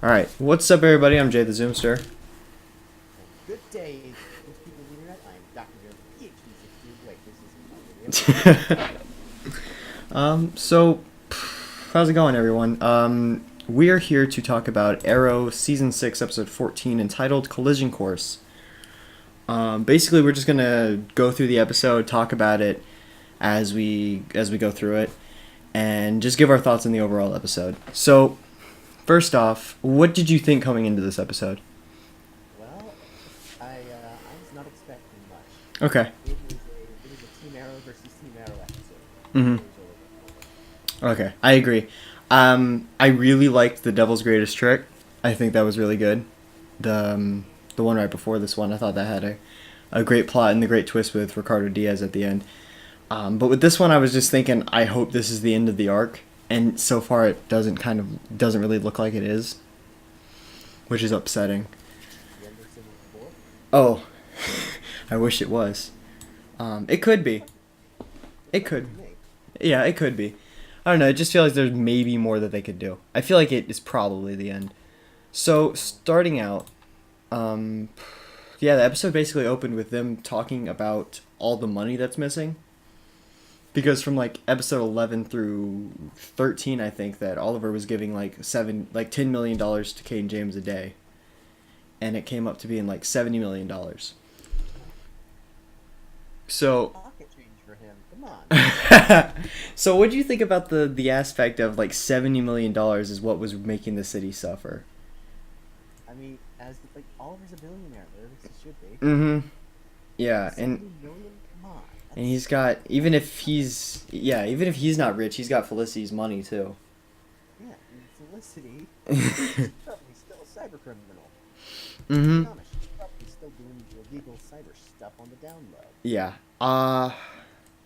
Alright, what's up everybody? I'm JayTheZoomster. Good day, these people on the internet. I'm Dr. JonesPHD62. Wait, this isn't my video. So, how's it going everyone? We are here to talk about Arrow Season 6, Episode 14, entitled Collision Course. Basically, we're just gonna go through the episode, talk about it as we go through it, and just give our thoughts on the overall episode. So, first off, what did you think coming into this episode? Well, I was not expecting much. Okay. It was a Team Arrow versus Team Arrow episode. Mm-hmm. It was Okay, I agree. I really liked the Devil's Greatest Trick. I think that was really good. The one right before this one, I thought that had a great plot and the great twist with Ricardo Diaz at the end. But with this one, I was just thinking, I hope this is the end of the arc, and so far it doesn't really look like it is, which is upsetting. the end of Civil War. Oh, I wish it was. It could be. It could. Me. Yeah, it could be. I don't know. I just feel like there's maybe more that they could do. I feel like it is probably the end. So starting out, yeah, the episode basically opened with them talking about all the money that's missing. Because from like episode 11 through 13, I think that Oliver was giving like $10 million to Kane James a day, and it came up to being like $70 million. So Pocket change for him. Come on. so what do you think about the aspect of like $70 million is what was making the city suffer? I mean, Oliver's a billionaire, or at least he should be. Mm-hmm. Yeah, 70 million? Come on. and he's got even if he's not rich, he's got Felicity's money too. Yeah, and Felicity is probably still a cyber criminal. Mm-hmm. Thomas, she's probably still doing illegal cyber stuff on the down low. Yeah.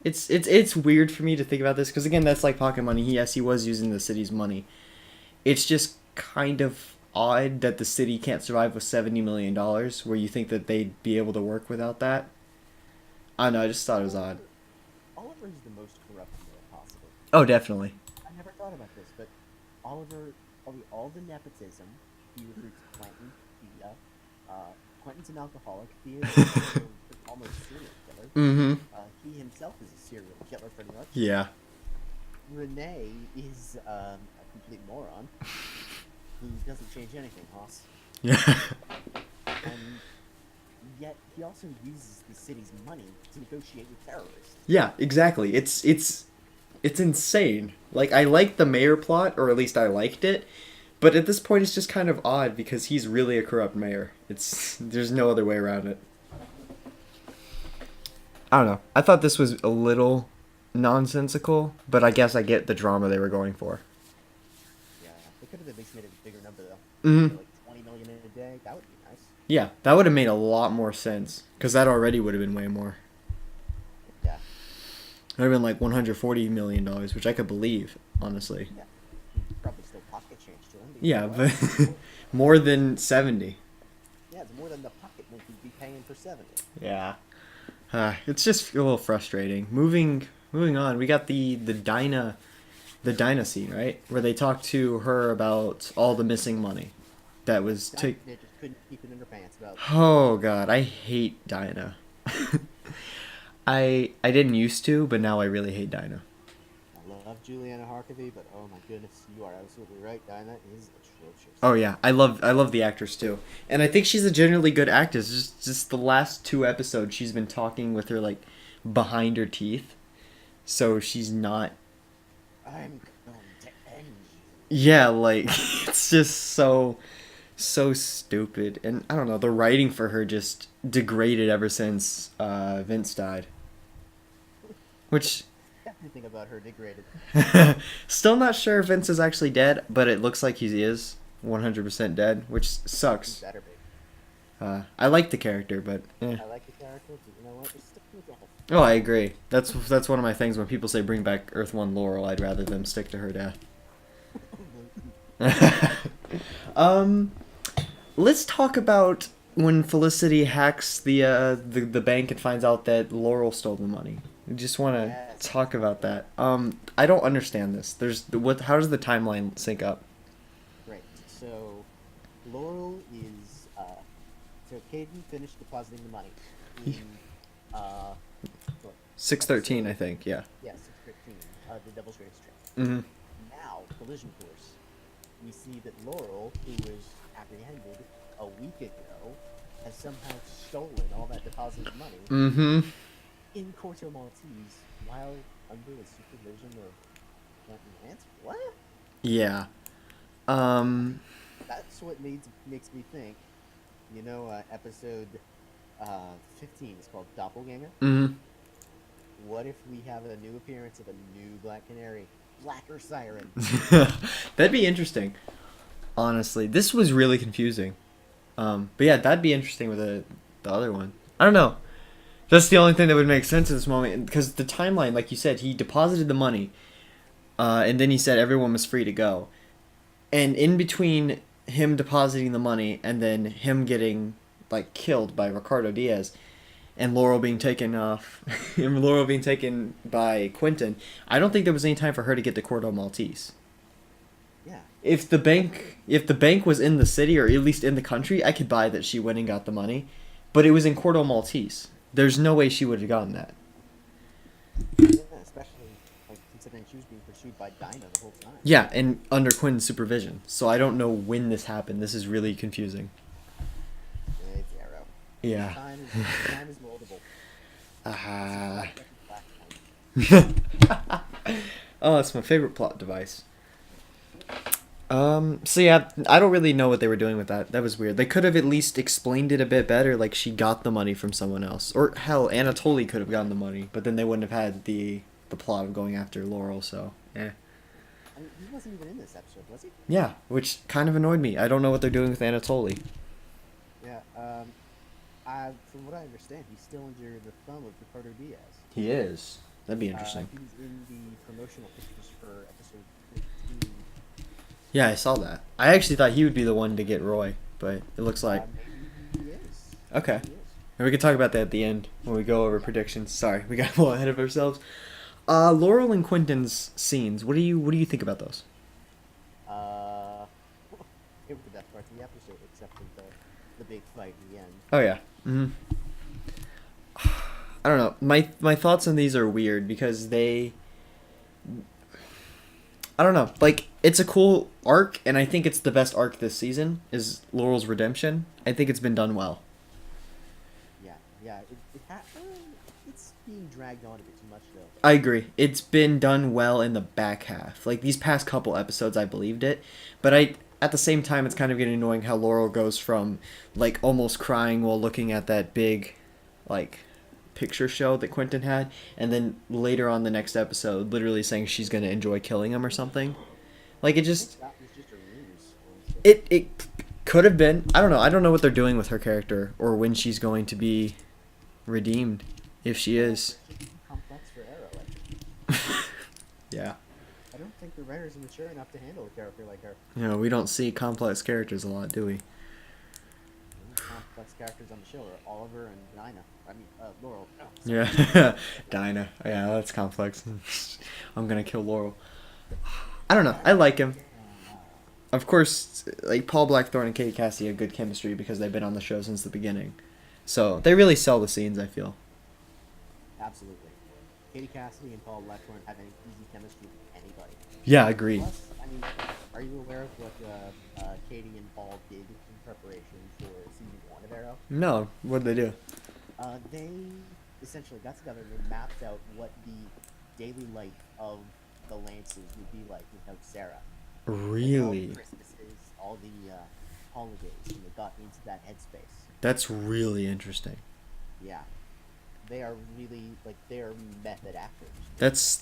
It's weird for me to think about this because again, that's like pocket money. Yes, he was using the city's money. It's just kind of odd that the city can't survive with $70 million, where you think that they'd be able to work without that. I don't know. I just thought it was odd. Oliver is the most corrupt mayor possible. Oh, definitely. I never thought about this, but Oliver, all the nepotism, he recruits Quentin, Thea, Quentin's an alcoholic, Thea's almost serial killer. Mm-hmm. He himself is a serial killer, pretty much. Yeah. Renee is a complete moron who doesn't change anything, Hoss. Yeah. And yet he also uses the city's money to negotiate with terrorists. Yeah. Exactly. It's insane. Like I like the mayor plot, or at least I liked it. But at this point, it's just kind of odd because he's really a corrupt mayor. There's no other way around it. I don't know. I thought this was a little nonsensical, but I guess I get the drama they were going for. Yeah, they could have at least made it a bigger number though. Mm-hmm. Like 20 million in a day. That would be nice. Yeah, that would have made a lot more sense because that already would have been way more. Yeah. It would have been like $140 million, which I could believe, honestly. Yeah. You'd probably still pocket change to him. But Yeah, but more than 70. yeah, it's more than the pocket money you'd be paying for 70. Yeah. It's just a little frustrating. Moving on, we got the Dinah scene, right? Where they talk to her about all the missing money that was They just couldn't keep it in their pants about. Oh god, I hate Dinah. I didn't used to, but now I really hate Dinah. I love Juliana Harkavy, but oh my goodness, you are absolutely right. Dinah is atrocious. Oh yeah, I love the actress too, and I think she's a generally good actress. Just the last two episodes, she's been talking with her like behind her teeth, so she's not. I'm going to end you. Yeah, like it's just so stupid, and I don't know. The writing for her just degraded ever since Vince died, which. Everything about her degraded. Still not sure if Vince is actually dead, but it looks like he is 100% dead, which He sucks. better be. I like the character, but I like the character, but you know what? Just stick with the whole. oh, I agree. That's one of my things when people say bring back Earth One Laurel. I'd rather them stick to her death. Let's talk about when Felicity hacks the bank and finds out that Laurel stole the money. I just want to Yes. talk about that. I don't understand this. How does the timeline sync up? Great. So Laurel is so Caden finished depositing the money in uh what, 613, I episode think. Yeah. yeah 613 the Devil's Racetrack. Mm-hmm. Now collision course, we see that Laurel, who was apprehended a week ago, has somehow stolen all that deposited money Mm-hmm. in Corto Maltese while under the supervision of Quentin Lance. What? Yeah. That's what makes me think. Episode 15 is called Doppelganger. Mm-hmm. What if we have a new appearance of a new Black Canary, Blacker Siren? That'd be interesting. Honestly, this was really confusing. But yeah, that'd be interesting with the other one. I don't know. That's the only thing that would make sense at this moment, because the timeline, like you said, he deposited the money, and then he said everyone was free to go. And in between him depositing the money and then him getting like killed by Ricardo Diaz, and Laurel being taken off, and Laurel being taken by Quentin, I don't think there was any time for her to get to Cordo Maltese. Yeah. If the bank was in the city or at least in the country, I could buy that she went and got the money, but it was in Cordo Maltese. There's no way she would have gotten that. Yeah, especially considering she was being pursued by Dinah the whole time. Yeah, and under Quinn's supervision. So I don't know when this happened. This is really confusing. It's Arrow. Yeah. Time is moldable. Oh, it's my favorite plot device. So yeah, I don't really know what they were doing with that. That was weird. They could have at least explained it a bit better, like she got the money from someone else. Or hell, Anatoly could have gotten the money, but then they wouldn't have had the plot of going after Laurel, so yeah. I mean, he wasn't even in this episode, was he? Yeah, which kind of annoyed me. I don't know what they're doing with Anatoly. Yeah, from what I understand, he's still under the thumb of Ricardo Diaz. He is. That'd be interesting. He's in the promotional pictures for episode 15. Yeah, I saw that. I actually thought he would be the one to get Roy, but it looks like... Maybe he is. Okay. Maybe he is. And we can talk about that at the end when we go over predictions. Sorry, we got a little ahead of ourselves. Laurel and Quentin's scenes. What do you think about those? It was the best parts of the episode, except for the big fight in the end. Oh yeah. I don't know. My thoughts on these are weird because they... I don't know. Like, it's a cool arc, and I think it's the best arc this season, is Laurel's redemption. I think it's been done well. Yeah. It's being dragged on a bit too much, though. I agree. It's been done well in the back half. Like, these past couple episodes, I believed it. But at the same time, it's kind of getting annoying how Laurel goes from, like, almost crying while looking at that big, like, picture show that Quentin had, and then later on the next episode, literally saying she's going to enjoy killing him or something. Like, it just... That was just a ruse. It could have been. I don't know. I don't know what they're doing with her character or when she's going to be redeemed, if she is. It's just complex for Arrow, I think. Yeah. I don't think the writers are mature enough to handle a character like her. You know, we don't see complex characters a lot, do we? The only complex characters on the show are Oliver and Dinah. Laurel. No, Yeah. Dinah. Yeah, that's complex. I'm gonna kill Laurel. I don't know. I like him. Of course, like, Paul Blackthorne and Katie Cassidy have good chemistry because they've been on the show since the beginning. So, they really sell the scenes, I feel. Absolutely. Katie Cassidy and Paul Blackthorne have an easy chemistry with anybody. Yeah, agreed. Plus, are you aware of what Katie and Paul did in preparation for season 1 of Arrow? No, what did they do? They essentially got together and they mapped out what the daily life of the Lances would be like without Sarah. Really? All the Christmases, all the holidays, and they got into that headspace. That's really interesting. Yeah. They are really, they're method actors.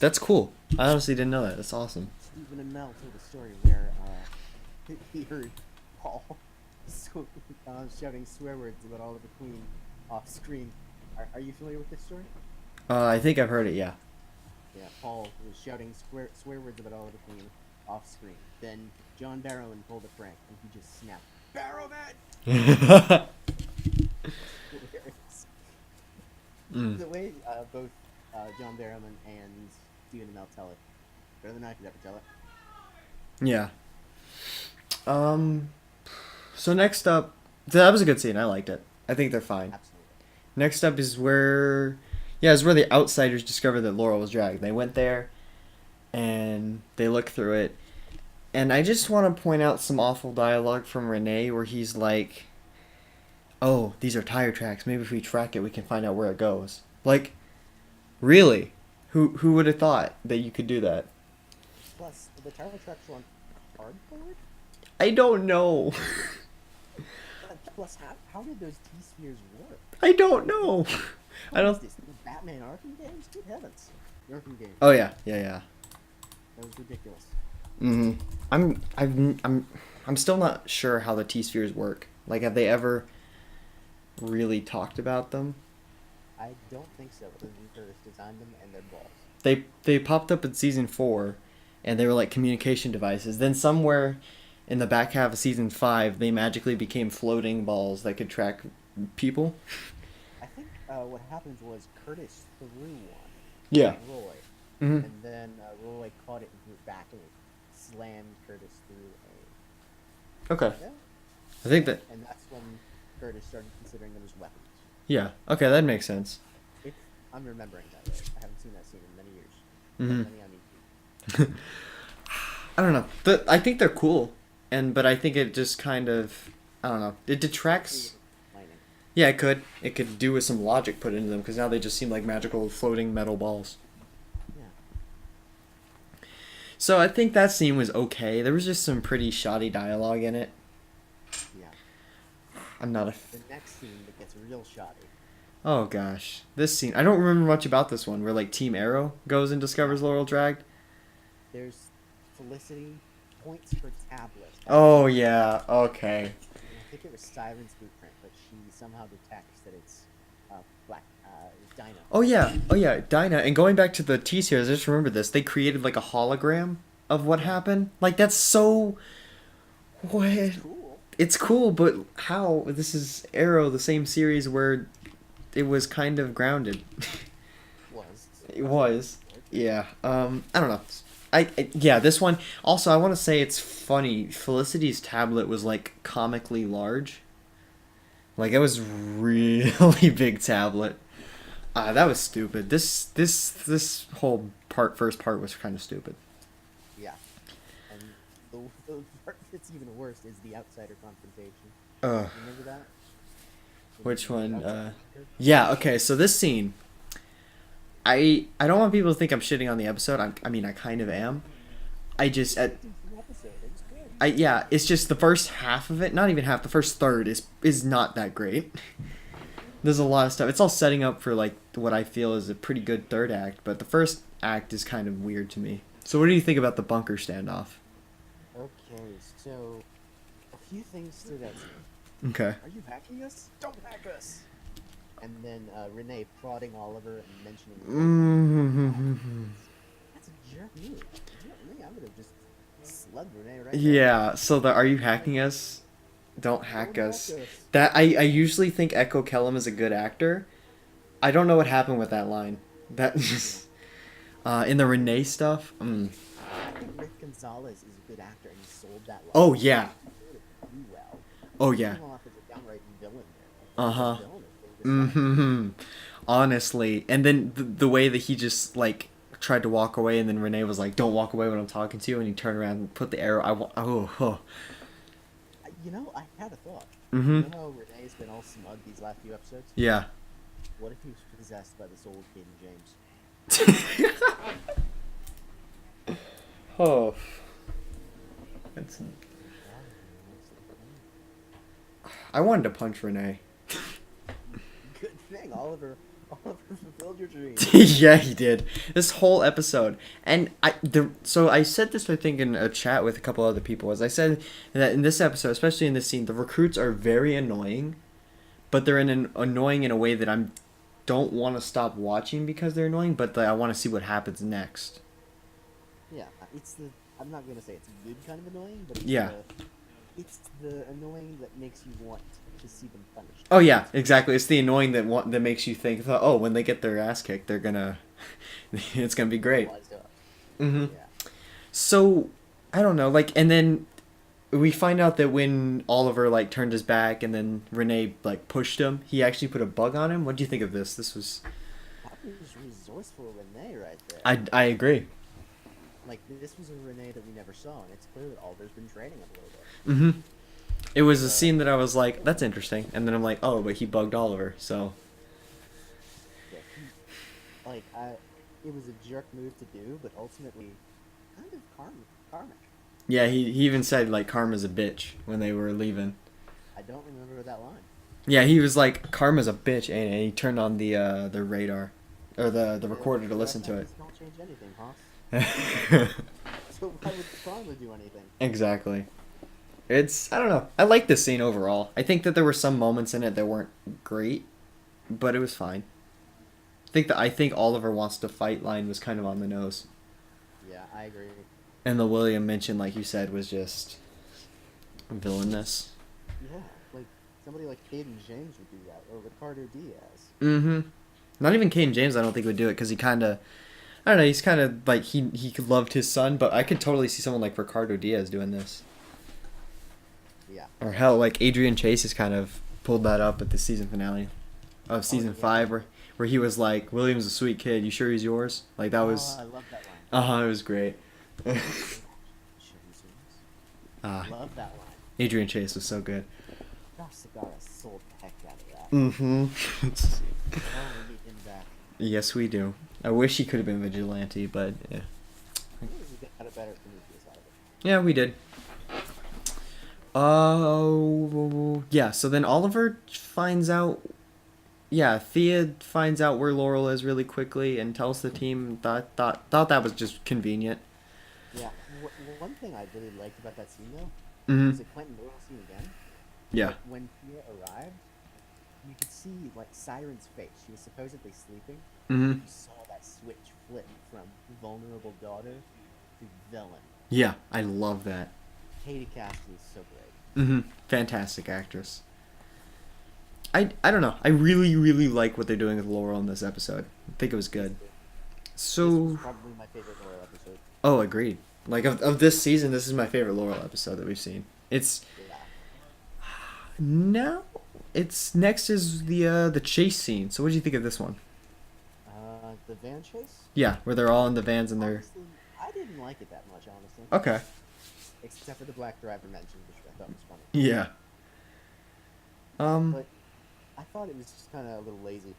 That's cool. I honestly didn't know that. That's awesome. Stephen and Mel told a story where he heard Paul shouting swear words about Oliver Queen off screen. Are you familiar with this story? I think I've heard it, yeah. Yeah, Paul was shouting swear words about Oliver Queen off screen. Then John Barrowman pulled a prank, and he just snapped, Barrowman! The way both John Barrowman and Stephen and Mel tell it, better than I could ever tell it. Yeah. So next up, that was a good scene. I liked it. I think they're fine. Absolutely. Next up is where, yeah, is where the outsiders discovered that Laurel was dragged. They went there, and they looked through it, and I just want to point out some awful dialogue from Renee where he's like, "Oh, these are tire tracks. Maybe if we track it, we can find out where it goes." Like, really? Who would have thought that you could do that? Plus, the tire tracks were on cardboard. I don't know. Plus, how did those T-spheres work? I don't know. I What don't. is this? The Batman Arkham games? Good heavens! The Arkham games. Oh yeah, yeah. That was ridiculous. I'm still not sure how the T spheres work. Like, have they ever really talked about them? I don't think so. Other than Curtis designed them and their balls. They popped up in season 4, and they were like communication devices. Then somewhere in the back half of season 5, they magically became floating balls that could track people. I think what happened was Curtis threw one Yeah. at Roy, Mhm. and then Roy caught it and threw it back and slammed Curtis through a. Okay. Yeah. I think that. And that's when Curtis started considering them as weapons. Yeah. Okay, that makes sense. I'm remembering that right. I haven't seen that scene in many years. Mhm. Many on YouTube. I don't know. I think they're cool, but I think it just kind of, I don't know. It detracts. Lightning. Yeah, it could. It could do with some logic put into them because now they just seem like magical floating metal balls. Yeah. So I think that scene was okay. There was just some pretty shoddy dialogue in it. Yeah. I'm not a. The next scene that gets real shoddy. Oh gosh, this scene. I don't remember much about this one. Where like Team Arrow goes and discovers Laurel dragged. There's Felicity points her tablet. Oh yeah. Okay. And I think it was Siren's blueprint, but she somehow detects that it's Dinah. Oh yeah. Oh yeah. Dinah. And going back to the T series, I just remember this. They created like a hologram of what happened. Like that's so. What? Cool. It's cool, but how? This is Arrow, the same series where it was kind of grounded. It was. Yeah. I don't know. Yeah, this one. Also, I want to say it's funny. Felicity's tablet was like comically large. Like it was really big tablet. That was stupid. This whole first part was kind of stupid. Yeah. And the part that's even worse is the outsider confrontation. Remember that? Which one? Yeah. Okay. So this scene. I don't want people to think I'm shitting on the episode. I mean, I kind of am. Yeah, it's just the first half of it, not even half, the first third is not that great. There's a lot of stuff. It's all setting up for like what I feel is a pretty good third act, but the first act is kind of weird to me. So what do you think about the bunker standoff? Okay, so a few things stood out to me. Okay. Are you hacking us? Don't hack us! And then Renee prodding Oliver and mentioning. That's a jerk move. Me, I would have just slugged Renee right there. Yeah. So are you hacking us? Don't hack us. That I usually think Echo Kellum is a good actor. I don't know what happened with that line. That just in the Renee stuff. I think Rick Gonzalez is a good actor and he sold that line. Oh yeah. Well. Oh yeah. Off as a downright villain there. Uh-huh. Honestly, and then the way that he just like tried to walk away, and then Renee was like, "Don't walk away when I'm talking to you," and he turned around and put the arrow. You know, I had a thought. Mhm. You know how Renee's been all smug these last few episodes? Yeah. What if he was possessed by the soul of King James? Oh. That's... I wanted to punch Renee. Good thing, Oliver fulfilled your dream. Yeah, he did. This whole episode, and so I said this I think in a chat with a couple other people. As I said that in this episode, especially in this scene, the recruits are very annoying, but they're annoying in a way that don't want to stop watching because they're annoying, but I want to see what happens next. Yeah, I'm not gonna say it's a good kind of annoying, but it's the annoying that makes you want to see them punished. Oh yeah, exactly. It's the annoying that makes you think, oh, when they get their ass kicked, they're gonna, it's gonna be great. Mm-hmm. Yeah. So, I don't know, like, and then we find out that when Oliver like turned his back and then Renee like pushed him, he actually put a bug on him. What do you think of this? This was That was resourceful Renee right there. I agree. Like, this was a Renee that we never saw, and it's clear that Oliver's been training him a little bit. Mm-hmm. It was a scene that I was like, that's interesting, and then I'm like, oh, but he bugged Oliver, so. Yeah, it was a jerk move to do, but ultimately, kind of karmic. Yeah, he even said like Karma's a bitch when they were leaving. I don't remember that line. Yeah, he was like Karma's a bitch, and he turned on the radar or the recorder to listen to it. Don't change anything, Hoss. So why would karma do anything? Exactly. I don't know. I like this scene overall. I think that there were some moments in it that weren't great, but it was fine. I think Oliver wants to fight line was kind of on the nose. Yeah, I agree. And the William mention, like you said, was just villainous. Yeah, like somebody like Caden James would do that, or Ricardo Diaz. Mm-hmm. Not even Caden James, I don't think would do it because he kind of, I don't know. He's kind of like he loved his son, but I could totally see someone like Ricardo Diaz doing this. Yeah. Or hell, like Adrian Chase has kind of pulled that up at the season finale of season 5, where he was like, "William's a sweet kid. You sure he's yours?" Like that was. I love that It was great. line. Love that line. Adrian Chase was so good. Gosh, Segarra sold the heck out of that. Mm-hmm. Oh, we need him back. Yes, we do. I wish he could have been Vigilante, but yeah. We got a better Prometheus out of it. Yeah, we did. Oh, yeah. So then Oliver finds out. Yeah, Thea finds out where Laurel is really quickly and tells the team. Thought that was just convenient. Yeah. One thing I really liked about that scene though Mm-hmm. was the Quentin Doyle scene again. Yeah. Like, when Thea arrived, you could see like Siren's face. She was supposedly sleeping. Mm-hmm. You saw that switch flip from vulnerable daughter to villain. Yeah, I love that. Katie Cassidy is so great. Mm-hmm. Fantastic actress. I don't know. I really, really like what they're doing with Laurel in this episode. I think it was good. This So, was probably my favorite Laurel episode. oh, agreed. Like of this season, this is my favorite Laurel episode that we've seen. It's Yeah. now. It's next is the chase scene. So what do you think of this one? The van chase? Yeah, where they're all in the vans and they're Honestly, I didn't like it that much, honestly. okay. Except for the black driver mentioned, which I thought was funny. Yeah. But I thought it was just kind of a little lazy.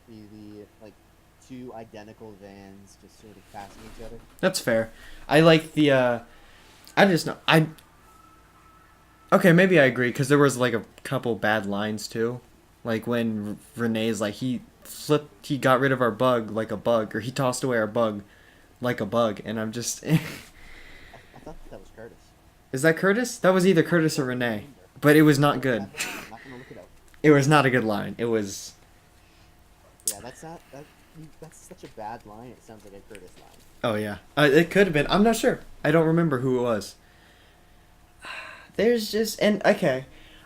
The like two identical vans just sort of passing each other. That's fair. I like the. I just know I. Okay, maybe I agree because there was like a couple bad lines too, like when Renee's like he got rid of our bug like a bug, or he tossed away our bug, like a bug, and I'm just. I thought that was Curtis. Is that Curtis? That was either Curtis or Renee, but it was not good. I'm not gonna look it up. It was not a good line. It was. Yeah, that's such a bad line. It sounds like a Curtis line. Oh yeah, it could have been. I'm not sure. I don't remember who it was. There's just okay.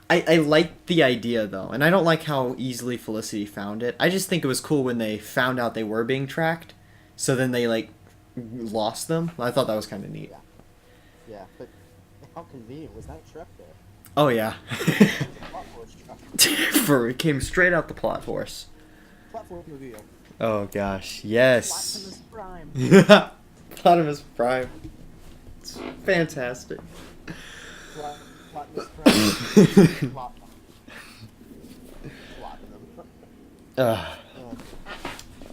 I like the idea though, and I don't like how easily Felicity found it. I just think it was cool when they found out they were being tracked, so then they like lost them. I thought that was kind of neat. Yeah. Yeah, but how convenient was that truck there? Oh yeah. Plot force truck. It came straight out the plot force. Plot force mobile. Oh gosh, yes. Optimus Prime. Optimus Prime. It's fantastic. Optimus Prime.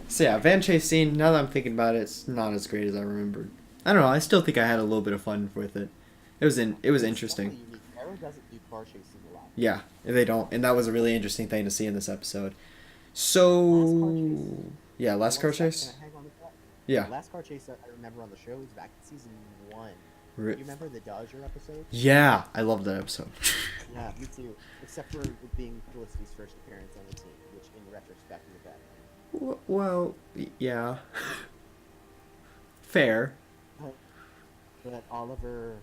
So yeah, van chase scene. Now that I'm thinking about it, it's not as great as I remembered. I don't know. I still think I had a little bit of fun with it. It was interesting. Arrow doesn't do car chasing a lot. Yeah, they don't, and that was a really interesting thing to see in this episode. So yeah, last car chase. Can I hang on to that? Yeah. The last car chase I remember on the show was back in season 1. Do you remember the Dodger episode? Yeah, I love that episode. Yeah, me too. Except for it being Felicity's first appearance on the team, which in retrospect is bad. Well, yeah. Fair. But Oliver,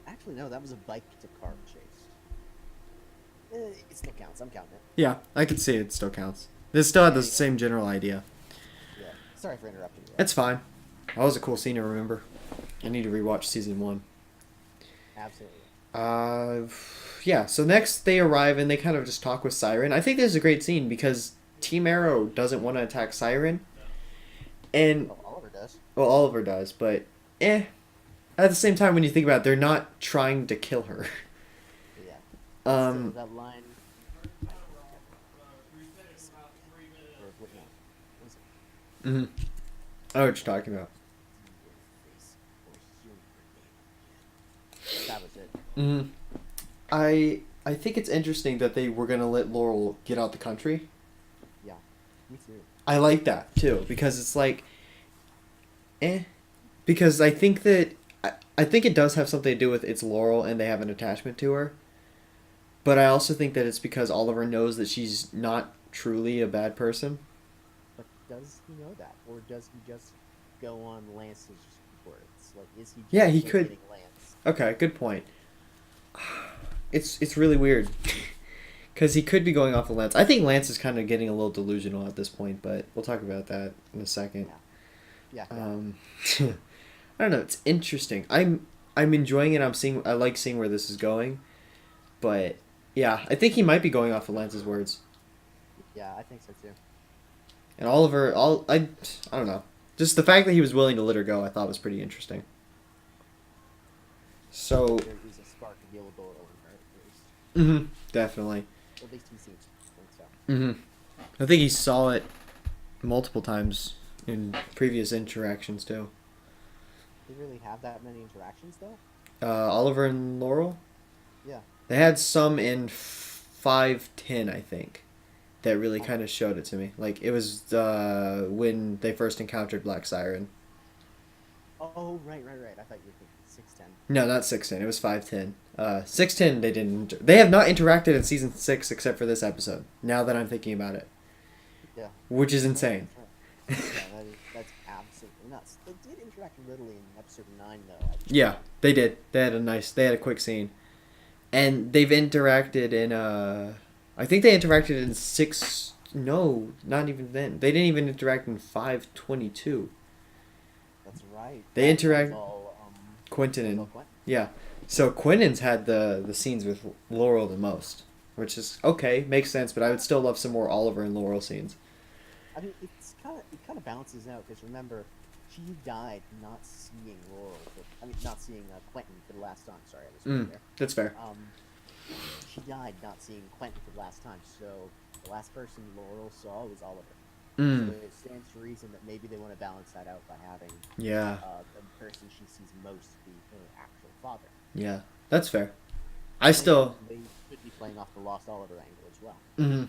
actually no, that was a bike to car chase. It still counts. I'm counting it. Yeah, I can see it still counts. This still had the same general idea. Yeah. Sorry for interrupting you. It's fine. That was a cool scene to remember. I need to rewatch season 1. Absolutely. Uh, yeah. So next they arrive and they kind of just talk with Siren. I think this is a great scene because Team Arrow doesn't want to attack Siren, and Oh, Oliver does. well, Oliver does, but eh. At the same time, when you think about it, they're not trying to kill her. But yeah. Still, Um. that line. Or, wait, no. What was it? Mhm. I know what you're talking about. That was it. Mhm. I think it's interesting that they were gonna let Laurel get out the country. Yeah, me too. I like that too because it's like, eh, because I think that I think it does have something to do with it's Laurel and they have an attachment to her. But I also think that it's because Oliver knows that she's not truly a bad person. But does he know that, or does he just go on Lance's words? Like, is he just Yeah, he could. imitating Lance? Okay, good point. It's really weird because he could be going off of Lance. I think Lance is kind of getting a little delusional at this point, but we'll talk about that in a second. Yeah. I don't know. It's interesting. I'm enjoying it. I like seeing where this is going, but yeah, I think he might be going off of Lance's words. Yeah, I think so too. And Oliver, I don't know. Just the fact that he was willing to let her go, I thought was pretty interesting. So, There is a spark of yellow bullet over her, at least. definitely. At least he seems to think so. I think he saw it multiple times in previous interactions too. They really have that many interactions, though? Oliver and Laurel, Yeah. they had some in 510, I think, that really kind of showed it to me. Like it was when they first encountered Black Siren. Oh, right. I thought you were thinking 610. No, not 610. It was 510. 610 they didn't. They have not interacted in season 6 except for this episode. Now that I'm thinking about it, Yeah. which is insane. Yeah, that's absolutely nuts. They did interact a little in episode 9, though. Yeah, they did. They had a quick scene, and they've interacted in I think they interacted in 6. No, not even then. They didn't even interact in 522. That's right. They That interact. was all, Quentin all and Quentin. yeah, so Quentin's had the scenes with Laurel the most, which is okay, makes sense. But I would still love some more Oliver and Laurel scenes. I mean, it kind of balances out because remember, she died not seeing Laurel. Not seeing Quentin for the last time. Sorry, I was there. That's fair. She died not seeing Quentin for the last time. So the last person Laurel saw was Oliver. So it stands to reason that maybe they want to balance that out by having Yeah, the person she sees most be her actual father. yeah, that's fair. I still. They could be playing off the lost Oliver angle as well.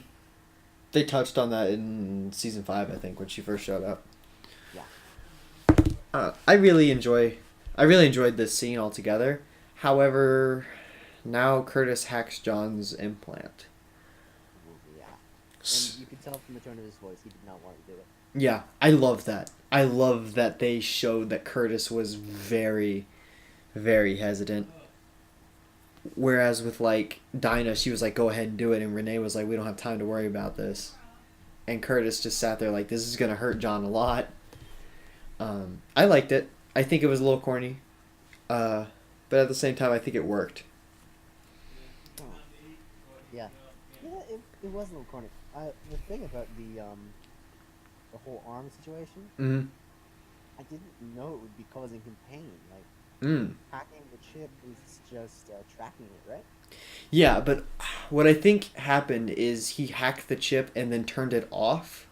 They touched on that in season 5, I think, when she first showed up. Yeah. I really enjoyed this scene altogether. However, now Curtis hacks John's implant. Yeah. And you could tell from the tone of his voice he did not want to do it. Yeah, I love that. I love that they showed that Curtis was very, very hesitant. Whereas with like Dinah, she was like, "Go ahead and do it," and Renee was like, "We don't have time to worry about this." And Curtis just sat there like, "This is gonna hurt John a lot." I liked it. I think it was a little corny, but at the same time, I think it worked. Oh. Yeah. Yeah, it was a little corny. The thing about the whole arm situation, I didn't know it would be causing him pain. Like, hacking the chip is just tracking it, right? Yeah, but what I think happened is he hacked the chip and then turned it off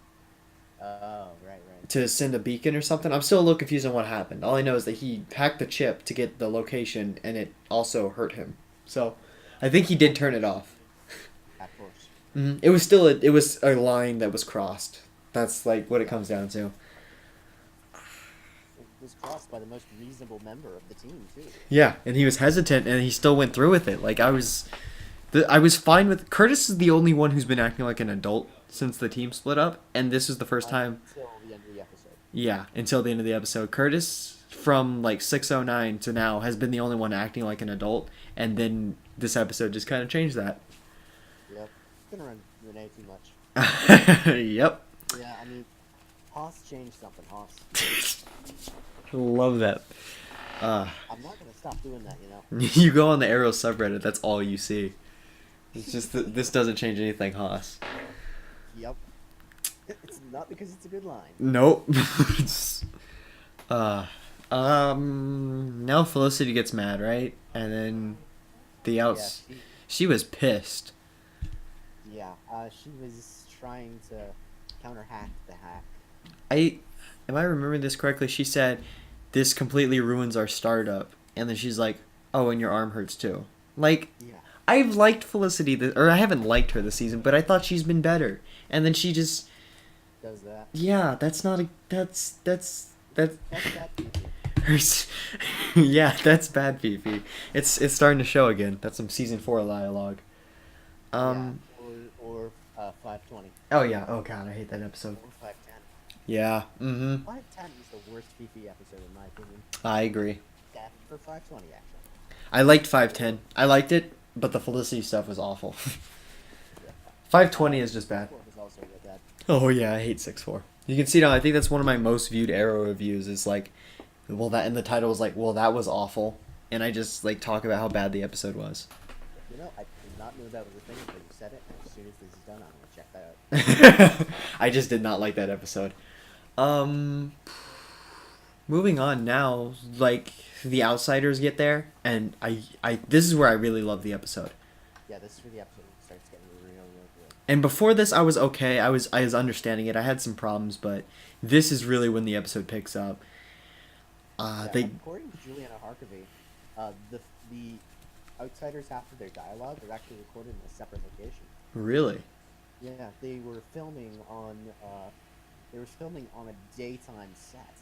Oh, right. to send a beacon or something. I'm still a little confused on what happened. All I know is that he hacked the chip to get the location, and it also hurt him. So, I think he did turn it off. Of course. It was still it was a line that was crossed. That's like what it comes down to. It was crossed by the most reasonable member of the team, too. Yeah, and he was hesitant, and he still went through with it. Like I was fine with. Curtis is the only one who's been acting like an adult since the team split up, and this is the first time. Until the end of the episode. Yeah, until the end of the episode, Curtis from like 609 to now has been the only one acting like an adult, and then this episode just kind of changed that. Yep. Been around Renee too much. Yep. Yeah, I mean, Haas changed something. Haas. Love that. Uh, I'm not gonna stop doing that, you know. you go on the Arrow subreddit, that's all you see. It's just that this doesn't change anything, Haas. Yep. It's not because it's a good line. Nope. uh, now Felicity gets mad, right? And then the outs. Yeah, She was pissed. yeah. She was trying to counterhack the hack. Am I remembering this correctly? She said, "This completely ruins our startup," and then she's like, "Oh, and your arm hurts too." Like, Yeah. I've liked Felicity, or I haven't liked her this season, but I thought she's been better. And then she just, Does that? yeah, that's not a, that's. That's that Fifi. Yeah, that's bad, Fifi. It's starting to show again. That's some season 4 dialogue. Yeah. Or 520. Oh yeah. Oh god, I hate that episode. Or 510. Yeah. Mm-hmm. 510 is the worst Fifi episode in my opinion. I agree. Yeah, for 520 actually. I liked 510. I liked it, but the Felicity stuff was awful. 520 is just bad. 4 was also real bad. Oh yeah, I hate 6-4. You can see now. I think that's one of my most viewed Arrow reviews. Is like, well, that in the title was like, well, that was awful, and I just like talk about how bad the episode was. You know, I did not know that was a thing until you said it, and as soon as this is done, I'm gonna check that out. I just did not like that episode. Moving on now, like the outsiders get there, and I this is where I really love the episode. Yeah, this is where the episode starts getting real good. And before this, I was okay. I was understanding it. I had some problems, but this is really when the episode picks up. According to Juliana Harkavy, the outsiders after their dialogue are actually recorded in a separate location. Really. Yeah, they were filming on a daytime set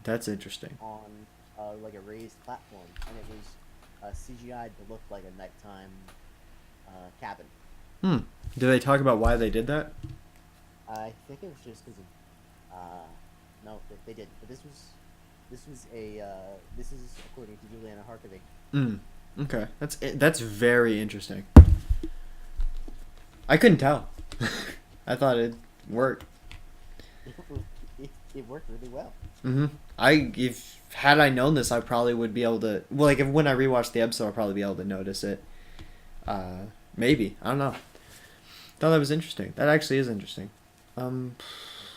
That's interesting. on like a raised platform, and it was CGI'd to look like a nighttime cabin. Did they talk about why they did that? I think it was just because of no, they didn't. But this is according to Juliana Harkavy. Okay. That's very interesting. I couldn't tell. I thought it worked. It worked really well. If had I known this, I probably would be able to. Well, like when I rewatched the episode, I'll probably be able to notice it. Maybe, I don't know. Thought that was interesting. That actually is interesting.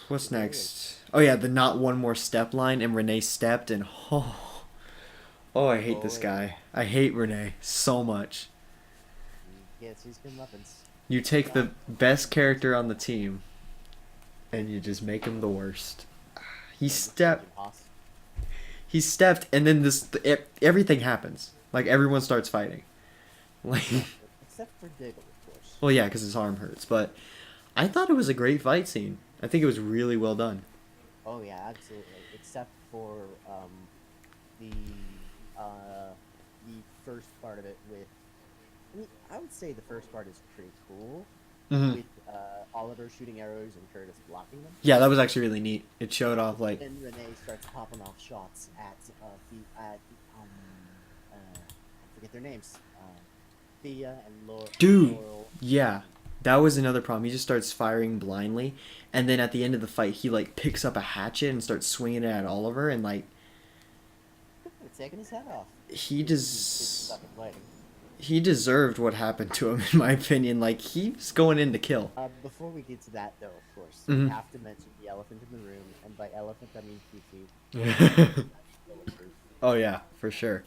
What's next? Oh yeah, the not one more step line, and Renee stepped, and I hate this guy. I hate Renee so much. Yeah, it's his comeuppance. You take the best character on the team, and you just make him the worst. He stepped, and then everything happens. Like everyone starts fighting. Like, except for Diggle, of course. well, yeah, because his arm hurts. But I thought it was a great fight scene. I think it was really well done. Oh yeah, absolutely. Except for the first part of it with. I mean, I would say the first part is pretty cool. With Oliver shooting arrows and Curtis blocking them. Yeah, that was actually really neat. It showed off like. And Renee starts popping off shots at I forget their names. Thea and Laurel. Dude, yeah, that was another problem. He just starts firing blindly, and then at the end of the fight, he like picks up a hatchet and starts swinging it at Oliver, and like. It's taking his head off. He deserved what happened to him, in my opinion. Like, he was going in to kill. Before we get to that, though, of course, we have to mention the elephant in the room, and by elephant I mean Fifi. Oh yeah, for sure.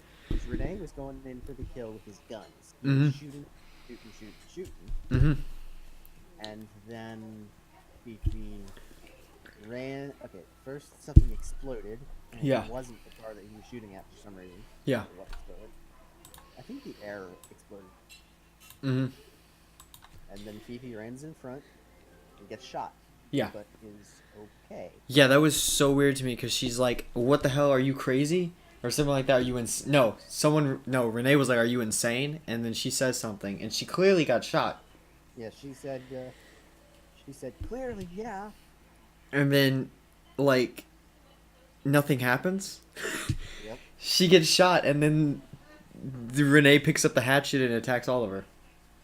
Renee was going in for the kill with his guns. He was shooting. And then Fifi ran. Okay, first something exploded. And Yeah. It wasn't the car that he was shooting at for some reason. Yeah. I think the air exploded. And then Fifi runs in front and gets shot. Yeah. But is okay. Yeah, that was so weird to me because she's like, "What the hell? Are you crazy?" Or something like that. Are you Renee was like, "Are you insane?" And then she says something, and she clearly got shot. Yeah, she said, clearly, yeah. And then, like, nothing happens. Yep. She gets shot, and then Renee picks up the hatchet and attacks Oliver.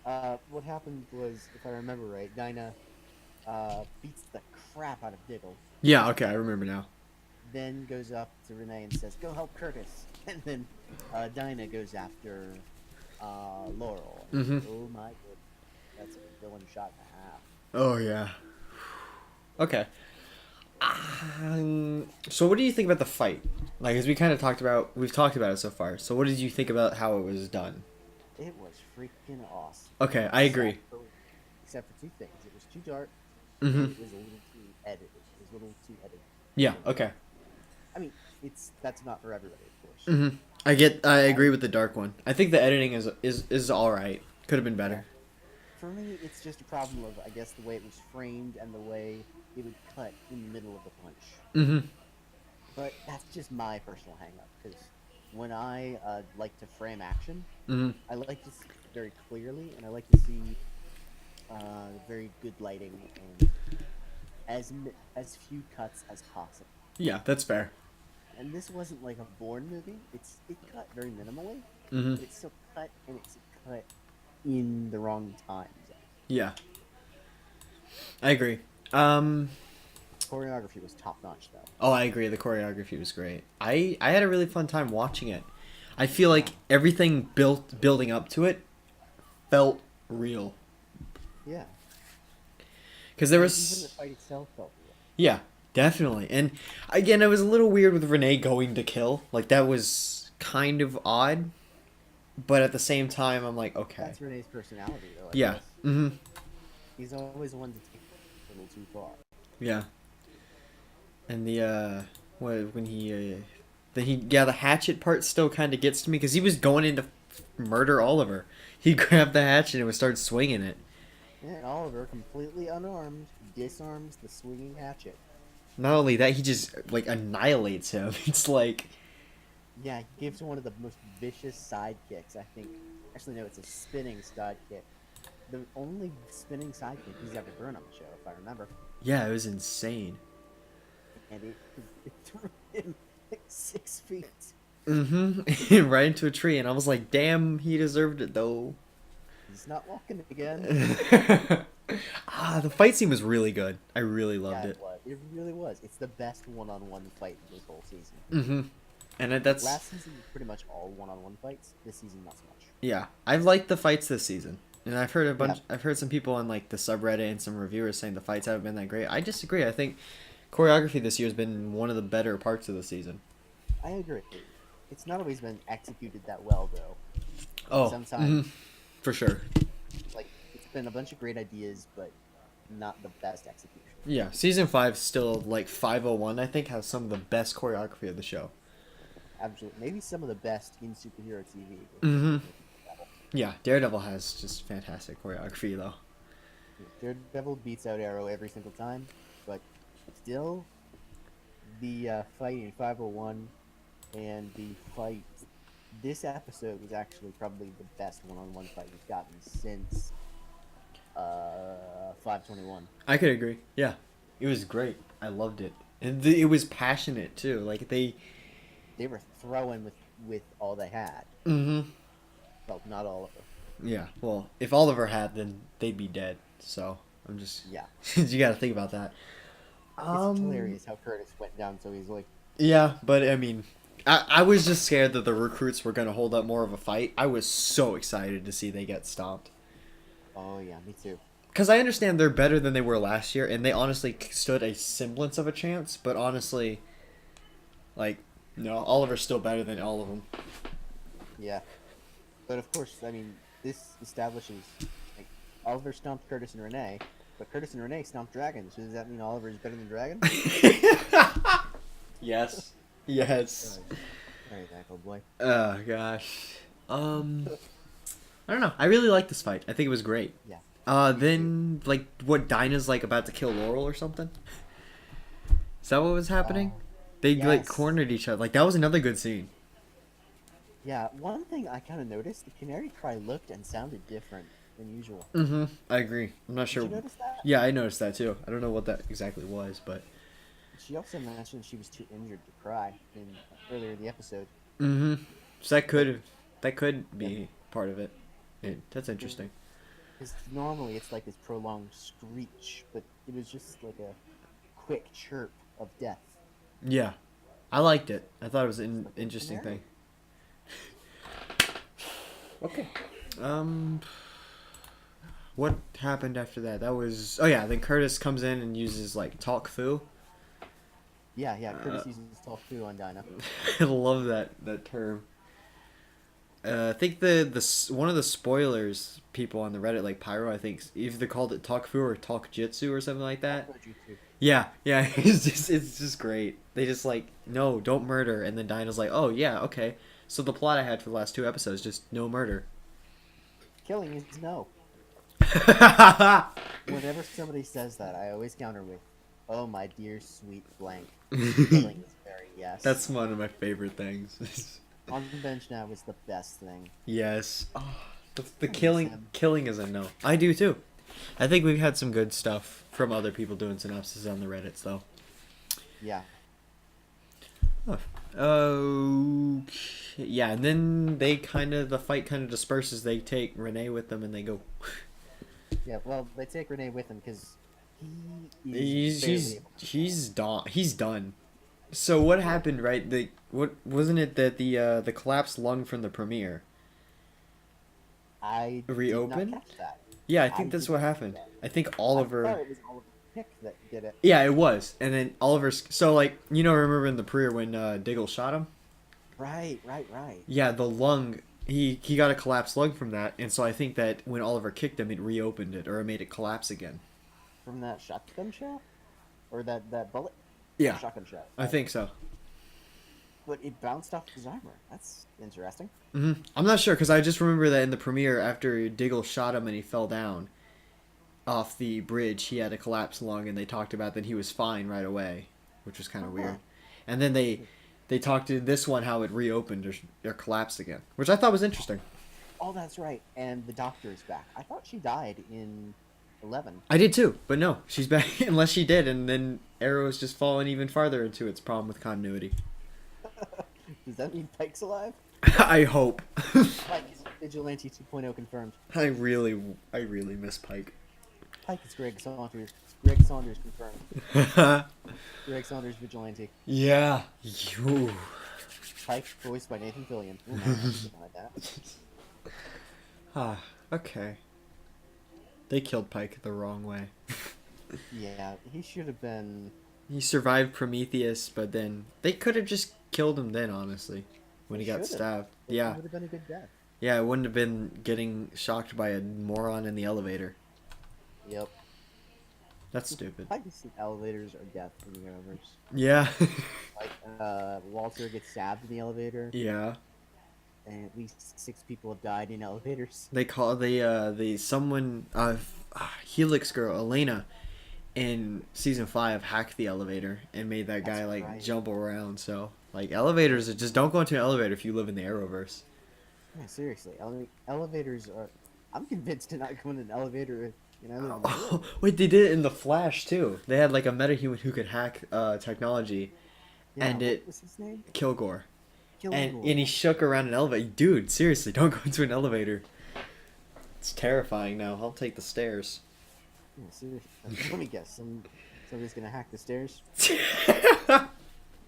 What happened was, if I remember right, Dinah beats the crap out of Diggle. Yeah, okay, I remember now. then goes up to Renee and says, "Go help Curtis." And then Dinah goes after Laurel. Mm-hmm. Oh my goodness, that's a villain shot and a half. Oh yeah. Okay. So what do you think about the fight? Like, as we kind of we've talked about it so far. So what did you think about how it was done? It was freaking awesome. Okay, I agree. Except for two things. It was too dark, Mm-hmm. and it was a little too edited. It was a little too edited. Yeah. Okay. I mean, that's not for everybody, of course. Mm-hmm. I agree with the dark one. I think the editing is all right. Could have been better. For me, it's just a problem of, I guess, the way it was framed and the way it would cut in the middle of the punch. Mm-hmm. But that's just my personal hang-up, because when I like to frame action, Mm-hmm. I like to see it very clearly, and I like to see very good lighting and as few cuts as possible. Yeah, that's fair. And this wasn't like a Bourne movie. It cut very minimally, Mm-hmm. but it's still cut, and it's cut in the wrong times. Yeah. I agree. Choreography was top notch, though. Oh, I agree. The choreography was great. I had a really fun time watching it. I feel like everything building up to it felt real. Yeah. Because there Even was the fight itself felt real. yeah, definitely. And again, it was a little weird with Renee going to kill. Like, that was kind of odd. But at the same time, I'm like, okay. That's Renee's personality, though. I Yeah. guess. Mm-hmm. He's always the one to take it a little too far. Yeah. And the hatchet part still kind of gets to me because he was going in to murder Oliver. He grabbed the hatchet and started swinging it. Yeah, and Oliver, completely unarmed, disarms the swinging hatchet. Not only that, he just like annihilates him. It's like, Yeah, he gives one of the most vicious sidekicks, I think. Actually, no, it's a spinning sidekick. The only spinning sidekick he's ever thrown on the show, if I remember. yeah, it was insane. And it threw him like 6 feet. Mm-hmm. Right into a tree, and I was like, damn, he deserved it though. He's not walking again. The fight scene was really good. I really loved Yeah, it. it really was. It's the best one-on-one fight in this whole season. Mm-hmm. And that's Last season was pretty much all one-on-one fights. This season, not so much. yeah. I've liked the fights this season, and I've heard Yeah. I've heard some people on like the subreddit and some reviewers saying the fights haven't been that great. I disagree. I think choreography this year has been one of the better parts of the season. I agree. It's not always been executed that well, though. Oh, Sometimes, for sure. like, it's been a bunch of great ideas, but not the best execution. Yeah, season 5 still like 501. I think has some of the best choreography of the show. Absolutely. Maybe some of the best in superhero TV. Mm-hmm. Yeah, Daredevil has just fantastic choreography though. Daredevil beats out Arrow every single time, but still, the fight in 501 and the fight this episode was actually probably the best one-on-one fight we've gotten since 521. I could agree. Yeah, it was great. I loved it, and it was passionate too. Like they were throwing with all they had. Mm-hmm. Well, not all of them. Yeah. Well, if Oliver had, then they'd be dead. So I'm just Yeah. you got to think about that. It's hilarious how Curtis went down so easily. Yeah, but I mean, I was just scared that the recruits were going to hold up more of a fight. I was so excited to see they get stomped. Oh yeah, me too. Because I understand they're better than they were last year, and they honestly stood a semblance of a chance. But honestly, like, no, Oliver's still better than all of them. Yeah. But of course, I mean, this establishes, like, Oliver stomped Curtis and Renee, but Curtis and Renee stomped Dragon, so does that mean Oliver is better than Dragon? Yes. Yes. Alright, Michael boy. Oh, gosh. I don't know. I really like this fight. I think it was great. Yeah. Then, like, what, Dinah's, like, about to kill Laurel or something? Is that what was happening? They, like, yes. cornered each other. Like, that was another good scene. Yeah, one thing I kind of noticed, the Canary Cry looked and sounded different than usual. Mm-hmm. I agree. I'm not sure. Did you notice that? Yeah, I noticed that, too. I don't know what that exactly was, but... She also mentioned she was too injured to cry earlier in the episode. Mm-hmm. So that could be part of it. Yeah, that's interesting. Because normally it's like this prolonged screech, but it was just like a quick chirp of death. Yeah. I liked it. I thought it was an Like, interesting Mary? thing. Okay. Um, what happened after that? That was then Curtis comes in and uses like talk foo. Yeah, yeah. Uh, Curtis uses talk food on Dinah. I love that term. I think one of the spoilers people on the Reddit like Pyro, I think either called it talk foo or talk jitsu or something like that. Talk Jutsu. Yeah, yeah, it's just great. They just like, no, don't murder, and then Dinah's like, oh yeah, okay. So the plot I had for the last 2 episodes, just no murder. Killing is no. Whenever somebody says that, I always counter with, "Oh my dear sweet blank." Killing is very yes. That's one of my favorite things. On the bench now is the best thing. Yes. Oh, the I miss killing him. killing is a no. I do too. I think we've had some good stuff from other people doing synopsis on the Reddits though. Yeah. Oh. Okay. Yeah, and then the fight kind of disperses. They take Renee with them and they go. Yeah. Well, they take Renee with them because he He's is barely he's able to he's done. He's done. So what happened, right? What wasn't it that the collapsed lung from the premiere I reopened? did not catch that. Yeah, I I think that's did what not happened. catch that. I think I Oliver. thought it was Oliver Pick that did it. Yeah, it was, and then Oliver's. So like remember in the premiere when Diggle shot him? Right. Yeah, the lung. He got a collapsed lung from that, and so I think that when Oliver kicked him, it reopened it or it made it collapse again. From that shotgun shot, or that bullet. Yeah, Shotgun shot. I think so. But it bounced off his armor. That's interesting. I'm not sure because I just remember that in the premiere after Diggle shot him and he fell down off the bridge, he had a collapsed lung, and they talked about that he was fine right away, which was kind of weird. And then they talked in this one how it reopened or collapsed again, which I thought was interesting. Oh, that's right. And the doctor is back. I thought she died in 11. I did too, but no, she's back unless she did, and then Arrow's just fallen even farther into its problem with continuity. Does that mean Pike's alive? I hope. Pike is Vigilante 2.0 confirmed. I really miss Pike. Pike is Greg Saunders. Greg Saunders confirmed. Greg Saunders Vigilante. Yeah. You. Pike voiced by Nathan Fillion. Ooh, man, I didn't like that. Ah, okay. They killed Pike the wrong way. Yeah, he should have been. He survived Prometheus, but then they could have just killed him then, honestly, when he got Should've. stabbed. It Yeah. would have been a good death. Yeah, it wouldn't have been getting shocked by a moron in the elevator. Yep. That's stupid. Pike is elevators are death in the universe. Yeah. Like, Walter gets stabbed in the elevator, Yeah. and at least 6 people have died in elevators. They call someone Helix girl Elena in season 5 hacked the elevator and made that guy That's right. jump around. So like elevators, just don't go into an elevator if you live in the Arrowverse. Yeah, seriously, elevators are. I'm convinced to not go in an elevator. You know. Oh, wait, they did it in the Flash too. They had like a metahuman who could hack technology, Yeah, and what was his name? Kilgore. And Kilgore. he shook around an elevator. Dude, seriously, don't go into an elevator. It's terrifying now. I'll take the stairs. Yeah, seriously. Let me guess. Somebody's gonna hack the stairs.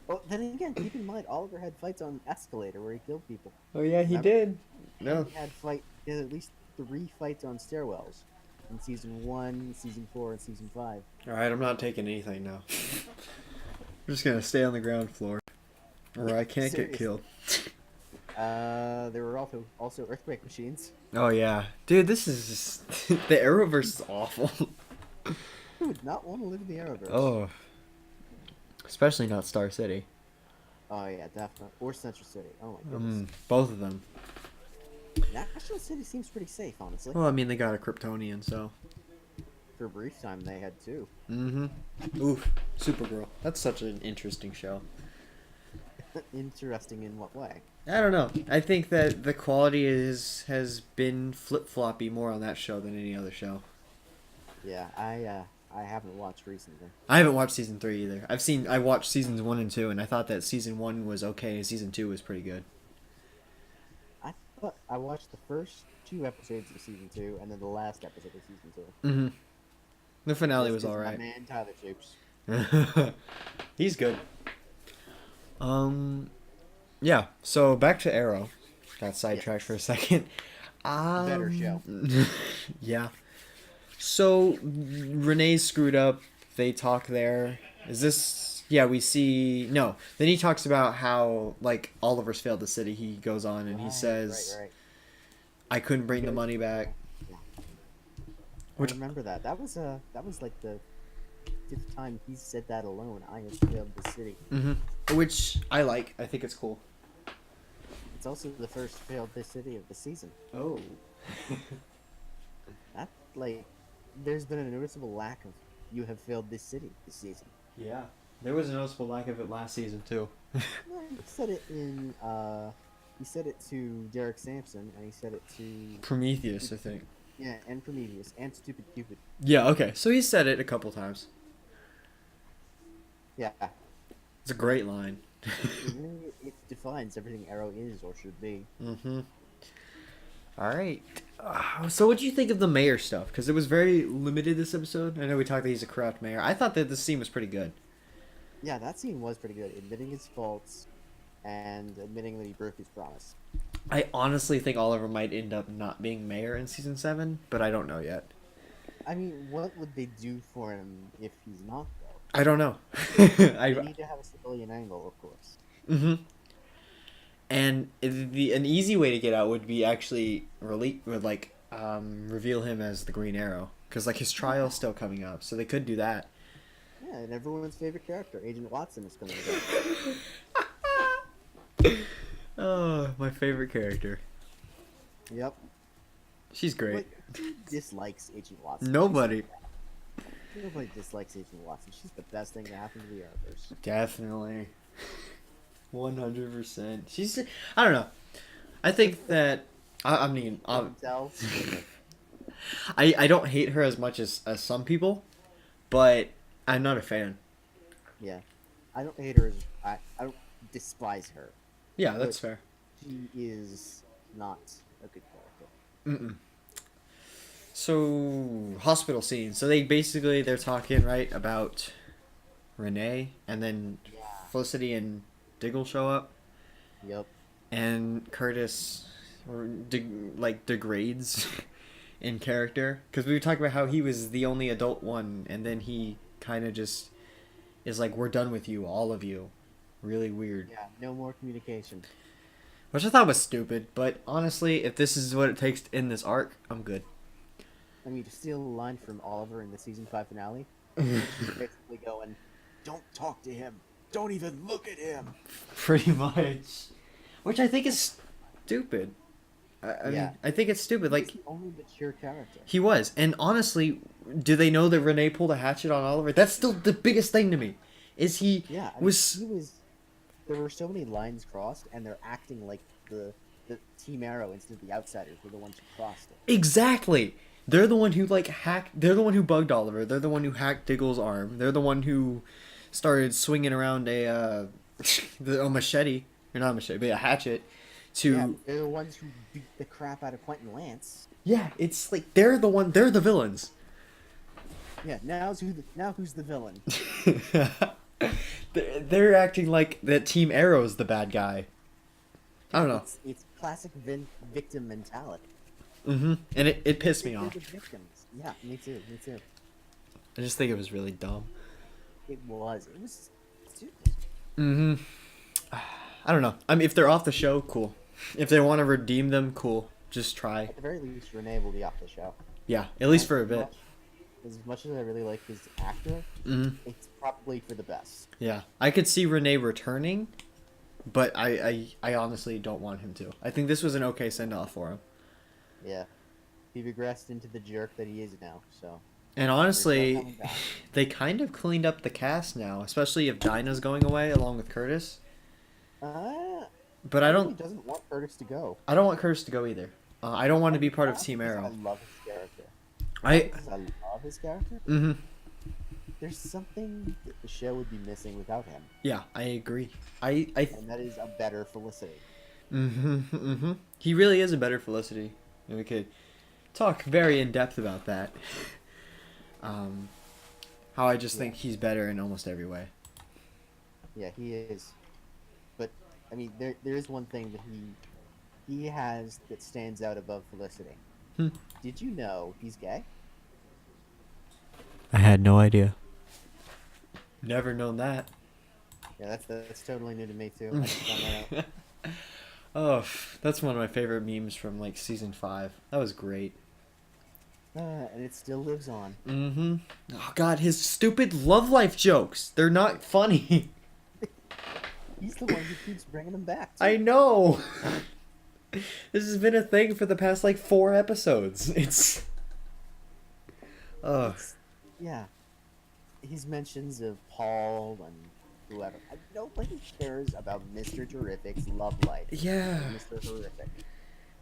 Well, then again, keep in mind, Oliver had fights on escalator where he killed people. Oh yeah, he Remember? did. No. He had at least 3 fights on stairwells in season 1, season 4, and season 5. Alright, I'm not taking anything now. I'm just gonna stay on the ground floor. Or I can't get Seriously. killed. There were also earthquake machines. Oh yeah. Dude, this is just... the Arrowverse is awful. Who would not want to live in the Arrowverse? Oh. Especially not Star City. Oh yeah, definitely. Or Central City. Oh my goodness. Both of them. National City seems pretty safe, honestly. Well, I mean, they got a Kryptonian, so... For a brief time, they had 2. Mm-hmm. Oof. Supergirl. That's such an interesting show. Interesting in what way? I don't know. I think that the quality has been flip-floppy more on that show than any other show. Yeah, I haven't watched recently. I haven't watched season 3 either. I watched seasons 1 and 2, and I thought that season 1 was okay, and season 2 was pretty good. I watched the first 2 episodes of season 2, and then the last episode of season 2. Mm-hmm. The finale This was is my alright. man Tyler Japes. He's good. Um, yeah. So back to Arrow. Got sidetracked for a Yes. second. Better show. Yeah. So Renee's screwed up. They talk there. Is this? Yeah, we see. No. Then he talks about how like Oliver's failed the city. He goes on and he says, Right. "I couldn't He bring the goes, money back." yeah. I Which remember that. That was like the fifth time he said that alone. I have failed the city. which I like. I think it's cool. It's also the first failed the city of the season. Oh. That like, there's been a noticeable lack of you have failed this city this season. Yeah. There was a noticeable lack of it last season too. Well, he said it to Derek Sampson, and he said it to Prometheus, I think. yeah, and Prometheus, and Stupid Cupid. Yeah, okay. So he said it a couple times. Yeah, It's a great line. it defines everything Arrow is or should be. Mm-hmm. All right. So what do you think of the mayor stuff? Because it was very limited this episode. I know we talked that he's a corrupt mayor. I thought that the scene was pretty good. Yeah, that scene was pretty good, admitting his faults and admitting that he broke his promise. I honestly think Oliver might end up not being mayor in season 7, but I don't know yet. I mean, what would they do for him if he's not, though? I don't know. They need to have a civilian angle, of course. Mm-hmm. And an easy way to get out would be actually reveal him as the Green Arrow, because like his trial's still coming up, so they could do that. Yeah, and everyone's favorite character, Agent Watson, is coming back. Oh, my favorite character. Yep. She's great. Like, who dislikes Agent Watson? Nobody. Nobody dislikes Agent Watson. She's the best thing to happen to the Arrowverse. Definitely. 100%. She's. I don't know. I think that. I mean. I don't hate her as much as some people, but I'm not a fan. Yeah. I don't hate her. I don't despise her. Yeah, that's fair. She is not a good character. Mm-mm. So, hospital scene. So they're talking, right, about Renee, and then Yeah. Felicity and Diggle show up, Yep. and Curtis degrades in character, because we were talking about how he was the only adult one, and then he kind of just is like, we're done with you, all of you. Really weird. Yeah, no more communication. Which I thought was stupid, but honestly, if this is what it takes to end this arc, I'm good. I mean, to steal a line from Oliver in the season 5 finale, she's basically going, "Don't talk to him. Don't even look at him." Pretty much. Which I think is stupid. I mean, I think it's stupid. Like, He's the only mature character. he was. And honestly, do they know that Renee pulled a hatchet on Oliver? That's still the biggest thing to me. Is he Yeah, I mean, he was. There were so many lines crossed, and they're acting like the Team Arrow instead of the Outsiders were the ones who crossed it. Exactly. They're the one who hacked. They're the one who bugged Oliver. They're the one who hacked Diggle's arm. They're the one who started swinging around a machete, or not a machete, but a hatchet. Yeah, they're the ones who beat the crap out of Quentin Lance. Yeah, it's like they're the villains. Yeah, now who's the villain? They're acting like that Team Arrow's the bad guy. I don't know. It's classic victim mentality. Mm-hmm. And it pissed me They're off. the victims. Yeah, me too. I just think it was really dumb. It was stupid. Mm-hmm. I don't know. I mean, if they're off the show, cool. If they want to redeem them, cool. Just try. At the very least, Renee will be off the show. Yeah, at least for a bit. As much as I really like his actor, it's probably for the best. Yeah, I could see Renee returning, but I honestly don't want him to. I think this was an okay send-off for him. Yeah. He regressed into the jerk that he is now, so. And honestly, they kind of cleaned up the cast now, especially if Dinah's going away along with Curtis. But I don't. He doesn't want Curtis to go. I don't want Curtis to go either. I don't want to be part of Team Arrow. I love his character. I love his character. Mm-hmm. There's something that the show would be missing without him. Yeah, I agree. And that is a better Felicity. Mm-hmm. He really is a better Felicity. And we could talk very in depth about that. How I just think he's better in almost every way. Yeah, he is. I mean, there is one thing that he has that stands out above Felicity. Hmm. Did you know he's gay? I had no idea. Never known that. Yeah, that's totally new to me too. I just found that out. Oh, that's one of my favorite memes from like season 5. That was great. And it still lives on. Mm-hmm. Oh God, his stupid love life jokes. They're not funny. He's the one who keeps bringing them back. Too. I know. This has been a thing for the past like 4 episodes. Ugh. Yeah. His mentions of Paul and whoever. Nobody cares about Mr. Terrific's love life. Yeah. Mr. Horrific.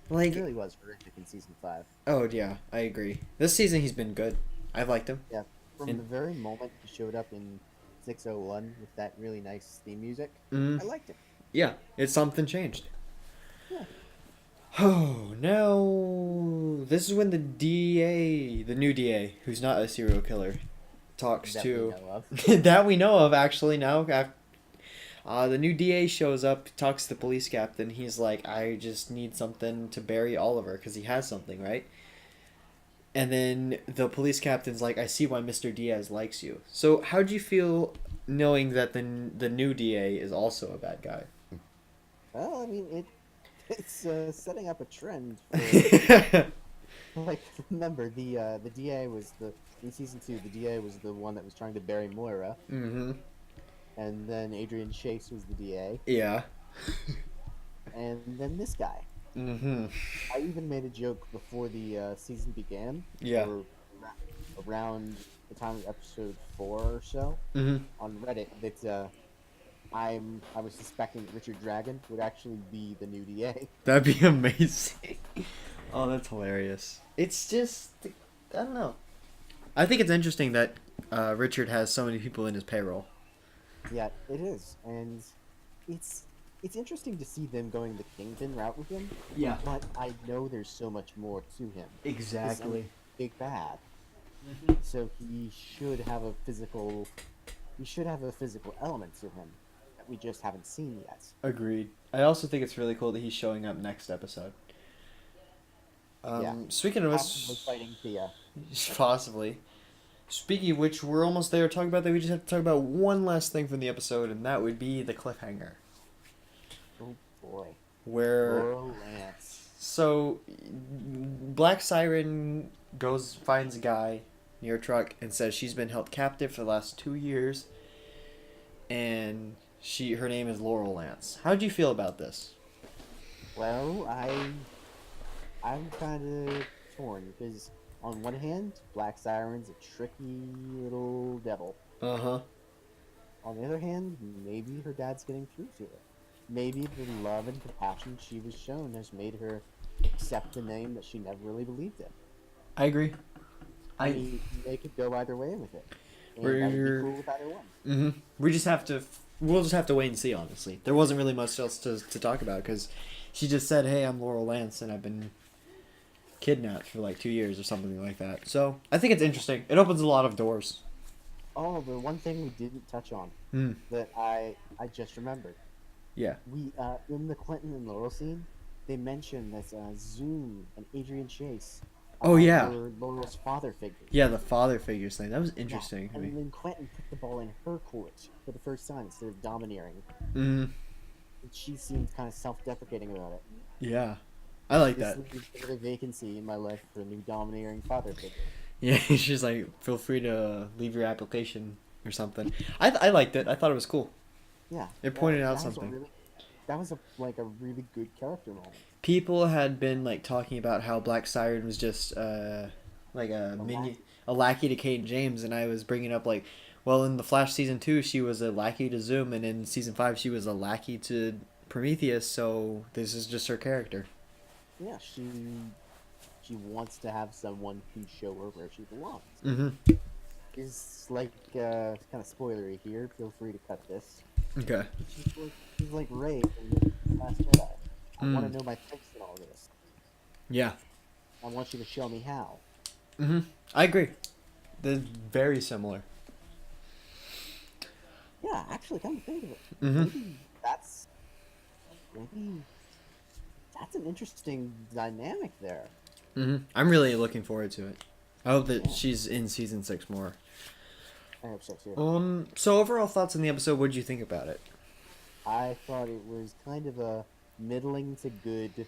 Like. He really was horrific in season 5. Oh yeah, I agree. This season he's been good. I've liked him. Yeah. From the very moment he showed up in 601 with that really nice theme music, I liked him. Yeah, it's something changed. Yeah. Oh, now this is when the DA, the new DA, who's not a serial killer, talks That to we know of. that we know of actually now. The new DA shows up, talks to the police captain. He's like, I just need something to bury Oliver because he has something, right? And then the police captain's like, I see why Mr. Diaz likes you. So how do you feel knowing that the new DA is also a bad guy? Well, I mean, it's setting up a trend. For, like, remember the DA was in season 2. The DA was the one that was trying to bury Moira. Mm-hmm. And then Adrian Chase was the DA. Yeah. And then this guy. Mm-hmm. I even made a joke before the season began. Yeah. Or around the time of episode 4 or so. Mm-hmm. On Reddit that I was suspecting Richard Dragon would actually be the new DA. That'd be amazing. Oh, that's hilarious. It's just, I don't know. I think it's interesting that Richard has so many people in his payroll. Yeah, it is, and it's interesting to see them going the Kingpin route with him. Yeah. But I know there's so much more to him. Exactly. He's big bad. Mm-hmm. So he should have a physical element to him that we just haven't seen yet. Agreed. I also think it's really cool that he's showing up next episode. Yeah. Speaking of Possibly which, fighting Thea. possibly. Speaking of which, we're almost there talking about that. We just have to talk about one last thing from the episode, and that would be the cliffhanger. Oh boy. Where Laurel Lance. So Black Siren finds a guy near a truck and says she's been held captive for the last 2 years, and her name is Laurel Lance. How do you feel about this? Well, I'm kind of torn because on one hand, Black Siren's a tricky little devil. Uh-huh. On the other hand, maybe her dad's getting through to her. Maybe the love and compassion she was shown has made her accept a name that she never really believed in. I agree. I mean, they could go either way with it. And We're- I would be cool with either one. Mm-hmm. We'll just have to wait and see, honestly. There wasn't really much else to talk about, because she just said, hey, I'm Laurel Lance, and I've been kidnapped for like 2 years or something like that. So I think it's interesting. It opens a lot of doors. Oh, the one thing we didn't touch on Mm. that I just remembered. Yeah. We in the Clinton and Laurel scene, they mentioned that Zoom and Adrian Chase. Oh, yeah. Were Laurel's father figures. Yeah, the father figures thing. That was interesting. Yeah. And then Quentin put the ball in her court for the first time instead of domineering. Mm. And she seemed kind of self-deprecating about it. Yeah. I like that. This leaves a vacancy in my life for a new domineering father figure. Yeah, she's like, feel free to leave your application or something. I liked it. I thought it was cool. Yeah. It pointed out that was something. That was a really good character moment. People had been like talking about how Black Siren was just like a minion, a lackey to Kate and James, and I was bringing up like, well, in the Flash season 2, she was a lackey to Zoom, and in season 5, she was a lackey to Prometheus. So this is just her character. Yeah, she wants to have someone to show her where she belongs. Mm-hmm. It's like kind of spoilery here. Feel free to cut this. Okay. She's like Rey in The Last Jedi. I want to know my place in all this. Yeah. I want you to show me how. Mm-hmm. I agree. They're very similar. Yeah, actually, come to think of it, Mm-hmm. maybe maybe that's an interesting dynamic there. I'm really looking forward to it. I hope that Yeah. she's in season 6 more. I hope so too. So overall thoughts on the episode, what did you think about it? I thought it was kind of a middling to good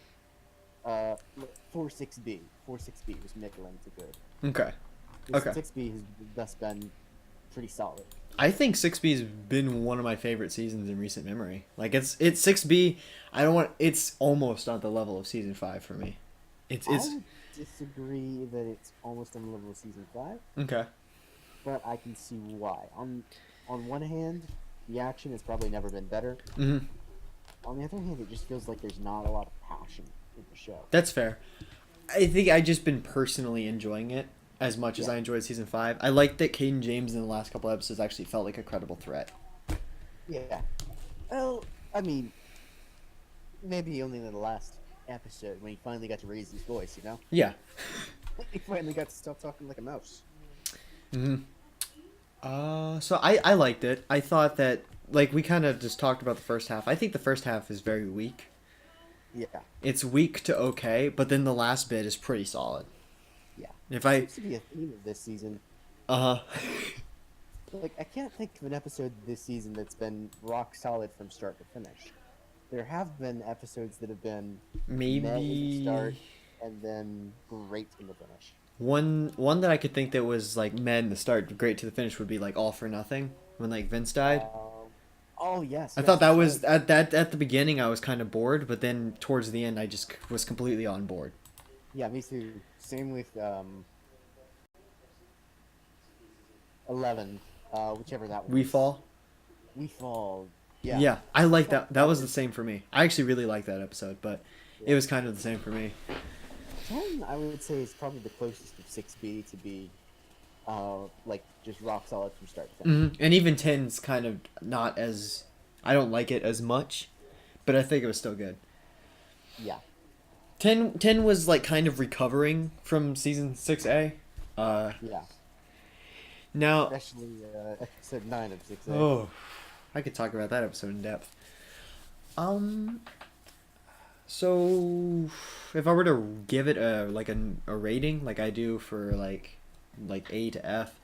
4-6B. 4-6B was middling to good. Okay. This Okay. 6B has thus been pretty solid. I think 6B's been one of my favorite seasons in recent memory. Like it's 6B. I don't want. It's almost on the level of season 5 for me. I It's would disagree that it's almost on the level of season 5, okay. but I can see why. On one hand, the action has probably never been better. hmm On the other hand, it just feels like there's not a lot of passion in the show. That's fair. I think I just been personally enjoying it as much as Yeah. I enjoyed season 5. I like that Caden James in the last couple episodes actually felt like a credible threat. Yeah. Well, I mean, maybe only in the last episode when he finally got to raise his voice, you know? Yeah. He finally got to stop talking like a mouse. So I liked it. I thought that, like, we kind of just talked about the first half. I think the first half is very weak. Yeah. It's weak to okay, but then the last bit is pretty solid. Yeah. If It I seems to be a theme of this season. uh-huh. Like, I can't think of an episode this season that's been rock solid from start to finish. There have been episodes that have been meh in the start Maybe and then great in the finish. one that I could think that was like meh in the start, great to the finish would be like All for Nothing when like Vince died. Oh yes. I yes, thought that that's was right. at the beginning I was kind of bored, but then towards the end I just was completely on board. Yeah, me too. Same with 11, whichever that was. We Fall. We Fall. Yeah. Yeah, I like that. That was the was- same for me. I actually really liked that episode, but it Yeah. was kind of the same for me. 10, I would say, is probably the closest of 6B to be, like, just rock solid from start to finish. And even 10's kind of not as I don't like it as much, but I think it was still good. Yeah. 10 was like kind of recovering from season 6A. Yeah. Now, Especially episode 9 of 6A. oh, I could talk about that episode in depth. So if I were to give it a rating like I do for like A to F,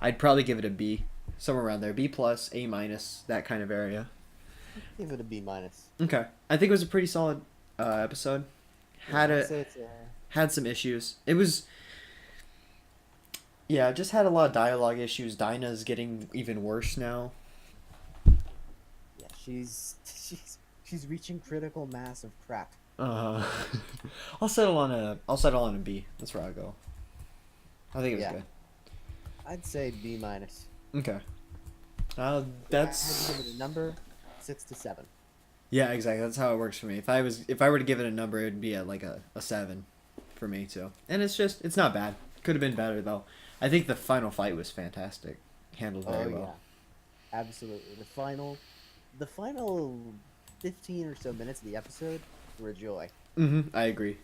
I'd probably give it a B, somewhere around there, B plus, A minus, that kind of area. Give it a B minus. Okay, I think it was a pretty solid episode. Had I'd say a it's had some issues. It was yeah, just had a lot of dialogue issues. Dinah's getting even worse now. yeah, she's reaching critical mass of crap. Uh, I'll settle on a B. That's where I go. I think it was Yeah. good. I'd say B minus. Okay. I had That's to give it a number, 6 to 7. yeah, exactly. That's how it works for me. If I were to give it a number, it'd be like a 7 for me too. And it's not bad. Could have been better though. I think the final fight was fantastic. Handled very well. Yeah, absolutely. The final 15 or so minutes of the episode were a joy. I agree.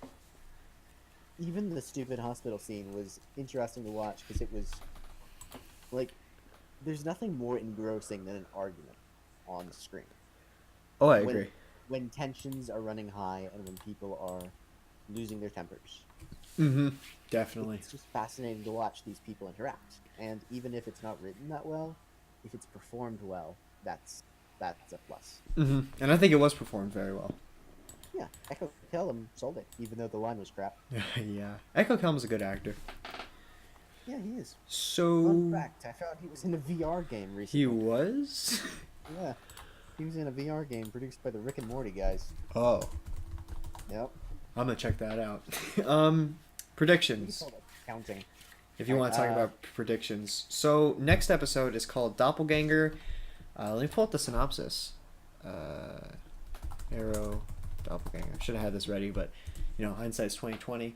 Even the stupid hospital scene was interesting to watch because it was like there's nothing more engrossing than an argument on the screen. Oh, I When- agree. When tensions are running high and when people are losing their tempers. Definitely. It's just fascinating to watch these people interact. And even if it's not written that well, if it's performed well, that's a plus. And I think it was performed very well. Yeah, Echo Kellum sold it, even though the line was crap. Yeah. Echo Kelm's a good actor. Yeah, he is. So Fun fact, I found he was in a VR game recently. he was? Yeah, he was in a VR game produced by the Rick and Morty guys. Oh. Yep. I'm gonna check that out. I think it's Predictions. called accounting. If you want to talk about predictions. So next episode is called Doppelganger. Let me pull up the synopsis. Arrow, Doppelganger. Should have had this ready, but hindsight's 2020.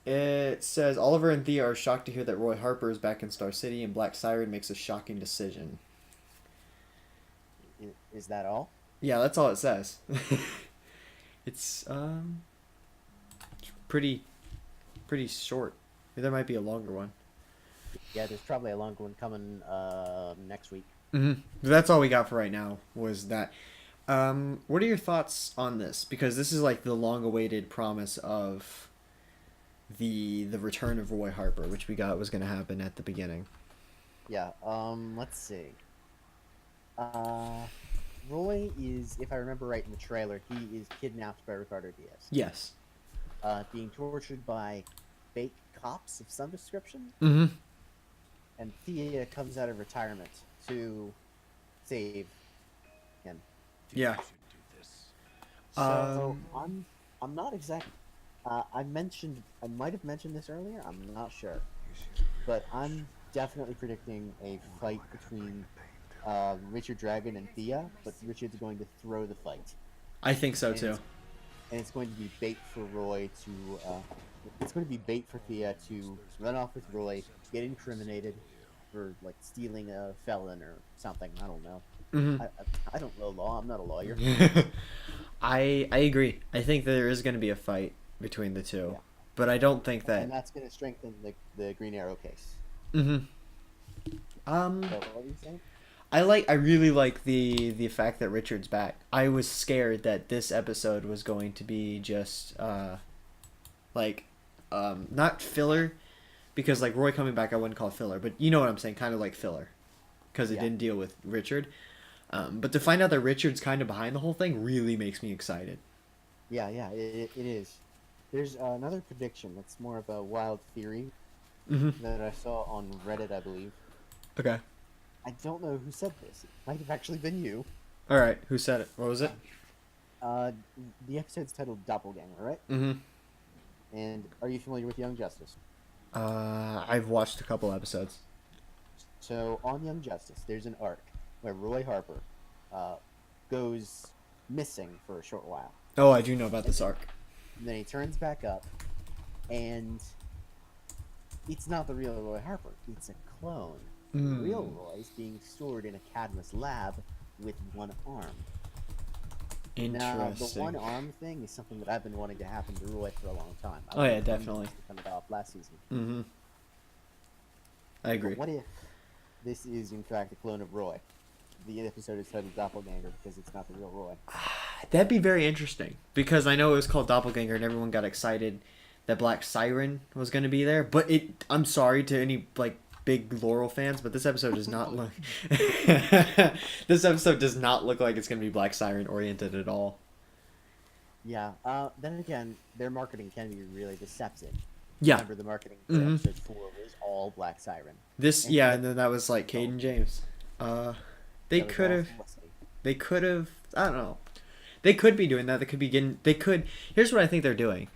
It says Oliver and Thea are shocked to hear that Roy Harper is back in Star City, and Black Siren makes a shocking decision. Is that all? Yeah, that's all it says. It's pretty short. There might be a longer one. Yeah, there's probably a longer one coming next week. That's all we got for right now. Was that What are your thoughts on this? Because this is like the long-awaited promise of the return of Roy Harper, which we got was going to happen at the beginning. Yeah. Let's see. Uh, Roy is, if I remember right in the trailer, he is kidnapped by Ricardo Diaz. Yes. Being tortured by fake cops of some description, Mm-hmm. and Thea comes out of retirement to save him. Yeah. So I'm not exact. I might have mentioned this earlier. I'm not sure, but I'm definitely predicting a fight between Richard Dragon and Thea. But Richard's going to throw the fight, I think so and too. it's going to be bait for Roy to. It's going to be bait for Thea to run off with Roy, get incriminated for like stealing a felon or something. I don't know. Mm-hmm. I don't know law. I'm not a lawyer. I agree. I think there is going to be a fight between the two, Yeah. but I don't think that. And that's going to strengthen the Green Arrow case. Mm-hmm. So what were you saying? I really like the fact that Richard's back. I was scared that this episode was going to be just like not filler, because like Roy coming back I wouldn't call it filler, but you know what I'm saying, kind of like filler, because it Yeah. didn't deal with Richard. But to find out that Richard's kind of behind the whole thing really makes me excited. Yeah, it is. There's another prediction that's more of a wild theory Mm-hmm. that I saw on Reddit, I believe. Okay. I don't know who said this. It might have actually been you. All right. Who said it? What was it? Uh, the episode's titled Doppelganger, right? Mm-hmm. And are you familiar with Young Justice? I've watched a couple episodes. So on Young Justice, there's an arc where Roy Harper goes missing for a short while. Oh, I do know about this arc. And then he turns back up, and it's not the real Roy Harper. It's a clone. The real Roy is being stored in a Cadmus lab with one arm. Now, the Interesting. one arm thing is something that I've been wanting to happen to Roy for a long time. Oh yeah, definitely. Kind of off last season. Mm-hmm. I agree. But what if this is in fact a clone of Roy? The episode is titled Doppelganger because it's not the real Roy. That'd be very interesting, because I know it was called Doppelganger and everyone got excited that Black Siren was going to be there. But I'm sorry to any like big Laurel fans, but this episode does not look. This episode does not look like it's going to be Black Siren oriented at all. Yeah. Then again, their marketing can be really deceptive. Yeah. Remember, the marketing for Mhm. episode 4 was all Black Siren. This And- yeah, and then that was like Caden James. They That was could all have. Felicity. They could have. I don't know. They could be doing that. They could be getting. They could. Here's what I think they're doing.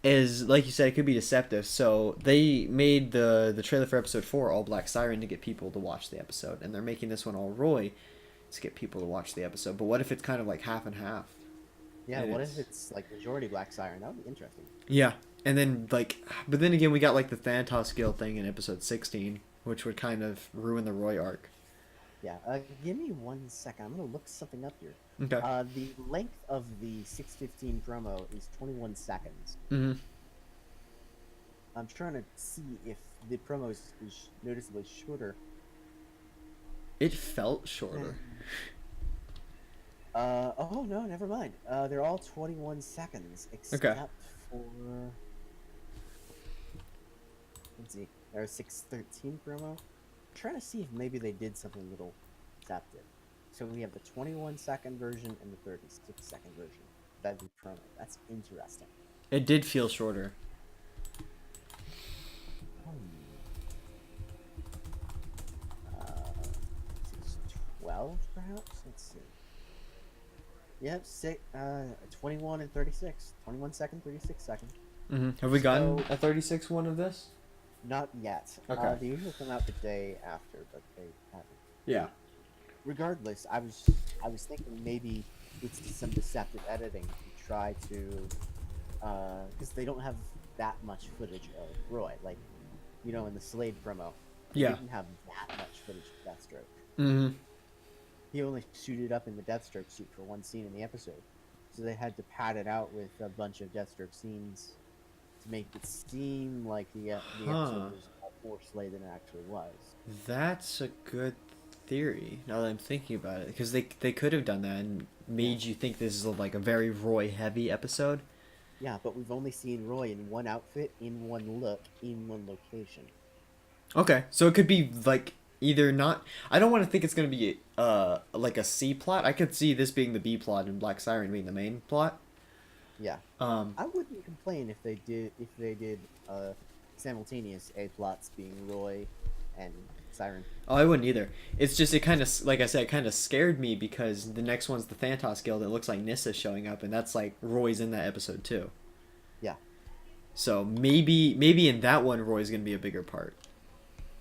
Is like you said, it could be deceptive. So they made the trailer for episode 4 all Black Siren to get people to watch the episode, and they're making this one all Roy to get people to watch the episode. But what if it's kind of like half and half? Yeah, And what if it's like majority Black Siren? That would be interesting. Yeah, and then like, but then again, we got like the Thanatos Guild thing in episode 16, which would kind of ruin the Roy arc. Yeah, give me 1 second. I'm gonna look something up here. Okay. The length of the 6:15 promo is 21 seconds. Mm-hmm. I'm trying to see if the promo is noticeably shorter. It felt shorter. Oh no, never mind. They're all 21 seconds except for. Let's see. There's 6:13 promo. I'm trying to see if maybe they did something a little deceptive. So we have the 21-second version and the 36-second version. That'd be promo. That's interesting. It did feel shorter. Six 12 perhaps. Let's see. Yep, 21 and 36. 21 second, 36 second. Mm-hmm. Have we gotten So- a 36 one of this? Not yet. Okay. They usually come out the day after, but they haven't. Yeah. Regardless, I was thinking maybe it's just some deceptive editing to try to, because they don't have that much footage of Roy. Like, you know, in the Slade promo, they Yeah. didn't have that much footage of Deathstroke. Mm-hmm. He only suited up in the Deathstroke suit for one scene in the episode, so they had to pad it out with a bunch of Deathstroke scenes to make it seem like the episode was more Slade than it actually was. That's a good theory now that I'm thinking about it, because they could have done that and made you think this is like a very Roy heavy episode. Yeah, but we've only seen Roy in one outfit, in one look, in one location. Okay, so it could be like either not. I don't want to think it's gonna be like a C plot. I could see this being the B plot and Black Siren being the main plot. Yeah. Um, I wouldn't complain if they did simultaneous A plots being Roy and Siren. oh, I wouldn't either. It's just it kind of like I said, it kind of scared me because the next one's the Thantos Guild. It looks like Nissa's showing up, and that's like Roy's in that episode too. Yeah. So maybe in that one Roy's gonna be a bigger part.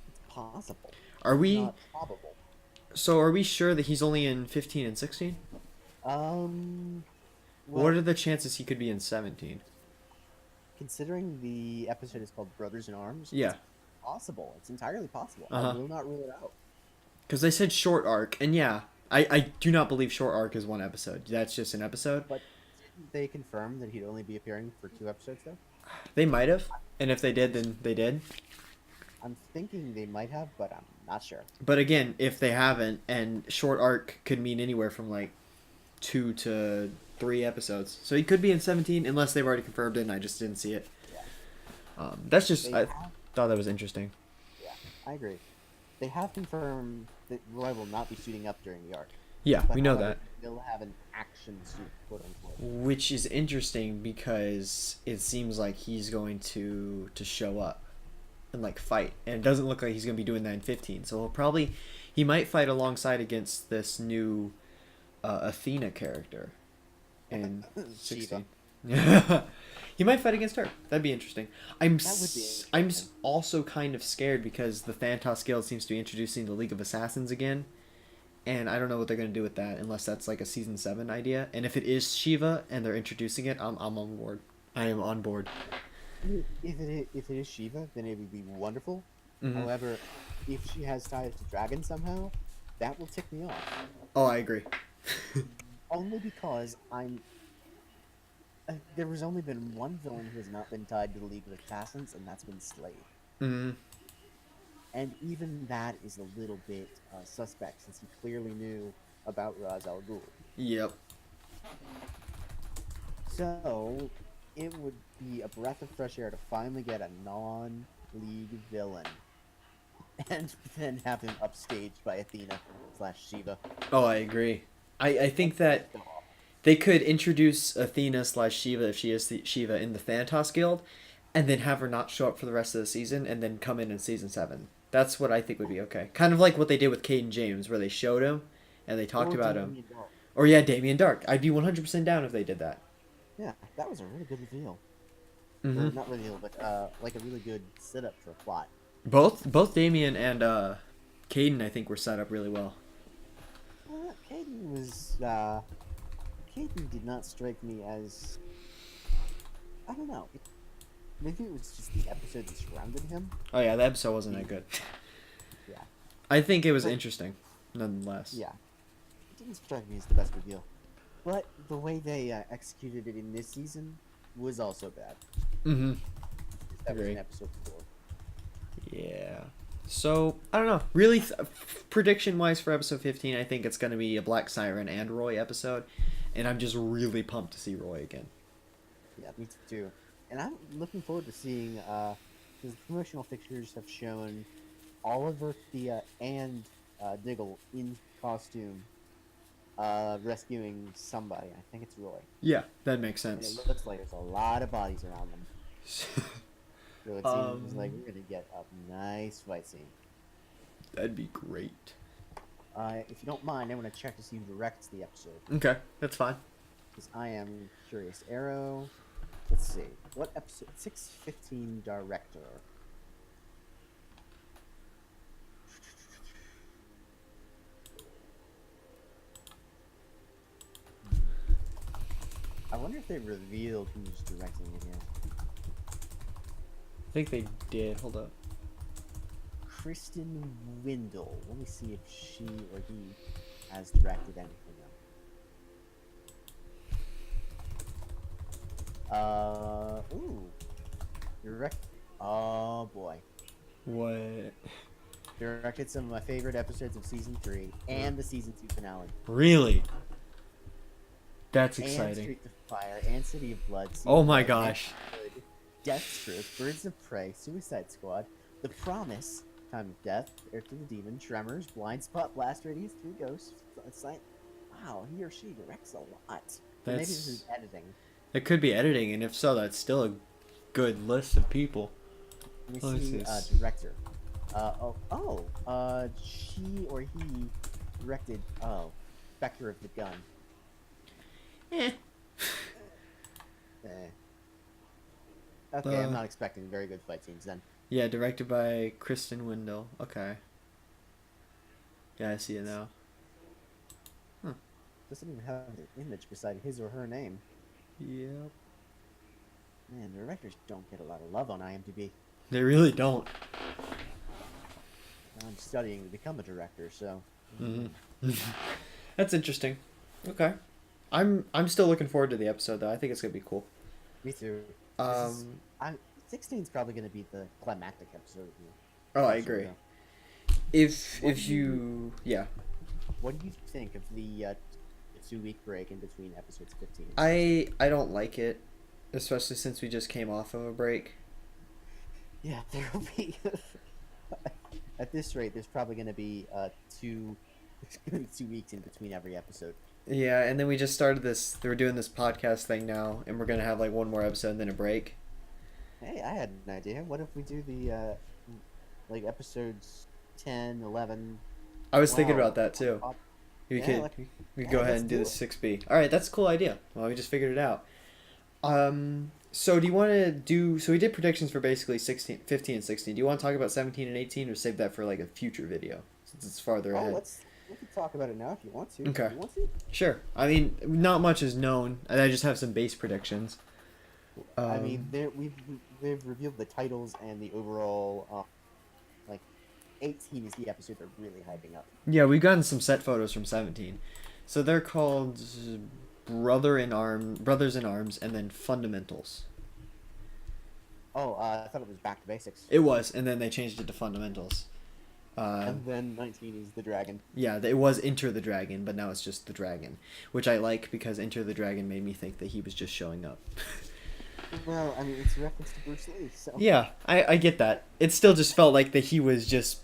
It's possible. Are we? Not probable. So are we sure that he's only in 15 and 16? Well, What are the chances he could be in 17? considering the episode is called Brothers in Arms, Yeah. it's possible. It's entirely possible. Uh-huh. I will not rule it out. Because they said short arc, and yeah, I do not believe short arc is one episode. That's just an episode. But didn't they confirm that he'd only be appearing for 2 episodes, though? They might have, and if they did, then they did. I'm thinking they might have, but I'm not sure. But again, if they haven't, and short arc could mean anywhere from like 2 to 3 episodes, so he could be in 17 unless they've already confirmed it, and I just didn't see it. Yeah. That's just They I have, thought that was interesting. yeah, I agree. They have confirmed that Roy will not be suiting up during the arc. Yeah, But we know however, that. They'll have an action suit, quote unquote. Which is interesting because it seems like he's going to show up and like fight, and it doesn't look like he's going to be doing that in 15. So he might fight alongside against this new Athena character in 16. He might fight against her. That'd be interesting. I'm also kind of scared because the Thantos Guild seems to be introducing the League of Assassins again. And I don't know what they're going to do with that unless that's like a season 7 idea. And if it is Shiva and they're introducing it, I'm on board. I am on board. If it is Shiva, then it would be wonderful. Mm-hmm. However, if she has ties to Dragon somehow, that will tick me off. Oh, I agree. Only because there has only been one villain who has not been tied to the League of Assassins, and that's been Slade. Mm-hmm. And even that is a little bit suspect, since he clearly knew about Ra's al Ghul. Yep. So, it would be a breath of fresh air to finally get a non-League villain. And then have him upstaged by Athena / Shiva. Oh, I agree. I think that they could introduce Athena / Shiva if she is Shiva in the Thantos Guild, and then have her not show up for the rest of the season, and then come in season 7. That's what I think would be okay. Kind of like what they did with Caden James, where they showed him, and they talked about him. Or yeah, Damien Dark. I'd be 100% down if they did that. Yeah, that was a really good reveal. Mm-hmm. Well, not reveal, but like a really good setup for a plot. Both Damien and Caden, I think, were set up really well. Caden was Caden did not strike me as, I don't know. Maybe it was just the episode that surrounded him. Oh yeah, the episode wasn't that good. Yeah. I think it was interesting, nonetheless. Yeah. It didn't strike me as the best reveal. But the way they executed it in this season was also bad. Mm-hmm. That was Agreed. in episode 4. Yeah. So, I don't know. Really, prediction-wise for episode 15, I think it's going to be a Black Siren and Roy episode. And I'm just really pumped to see Roy again. Yeah, me too. And I'm looking forward to seeing, because the promotional pictures have shown Oliver, Thea, and Diggle in costume rescuing somebody. I think it's Roy. Yeah, that makes And sense. it looks like there's a lot of bodies around them. So it seems like we're going to get a nice fight scene. That'd be great. If you don't mind, I want to check to see who directs the episode. Okay, that's fine. Because I am curious. Arrow. Let's see. What episode? 615 director. I wonder if they revealed who's directing it here. I think they did. Hold up. Kristen Windle. Let me see if she or he has directed anything else. Ooh. Direct. Oh boy. What? Directed some of my favorite episodes of season 3 and the season 2 finale. Really? That's And exciting. Street of Fire and City of Blood. Oh my gosh. Deathstroke, Birds of Prey, Suicide Squad, The Promise, Time of Death, Heir to the Demon, Tremors, Blind Spot, Blast Radius, Three Ghosts. It's like, wow, he or she directs a lot. Maybe this is editing. It could be editing, and if so, that's still a good list of people. Let me see, director. She or he directed, Spectre of the Gun. Okay, I'm not expecting very good fight scenes then. Yeah, directed by Kristen Wendell. Okay. Yeah, I see it now. Huh. Doesn't even have an image beside his or her name. Yep. Man, directors don't get a lot of love on IMDb. They really don't. I'm studying to become a director, so. That's interesting. Okay. I'm still looking forward to the episode though. I think it's gonna be cool. Me too. 16 is probably gonna be the climactic episode. Oh, I agree. If you yeah. What do you think of the 2-week break in between episodes 15? I don't like it, especially since we just came off of a break. Yeah, there'll be. At this rate, there's probably gonna be 2 weeks in between every episode. Yeah, and then we just started this. We're doing this podcast thing now, and we're gonna have like one more episode and then a break. Hey, I had an idea. What if we do the like episodes 10, 11? I was thinking about that too. We could go ahead and do the 6B. All right, that's a cool idea. Well, we just figured it out. So do you want to do? So we did predictions for basically 15 and 16. Do you want to talk about 17 and 18, or save that for like a future video since it's farther ahead? We can talk about it now if you want to. Okay. You want to? Sure. I mean, not much is known, and I just have some base predictions. I mean, they've revealed the titles and the overall, 18 is the episode they're really hyping up. Yeah, we've gotten some set photos from 17. So they're called Brothers in Arms, and then Fundamentals. Oh, I thought it was Back to Basics. It was, and then they changed it to Fundamentals. And then 19 is the Dragon. Yeah, it was Enter the Dragon, but now it's just the Dragon, which I like because Enter the Dragon made me think that he was just showing up. Well, I mean, it's a reference to Bruce Lee, so... Yeah, I get that. It still just felt like that he was just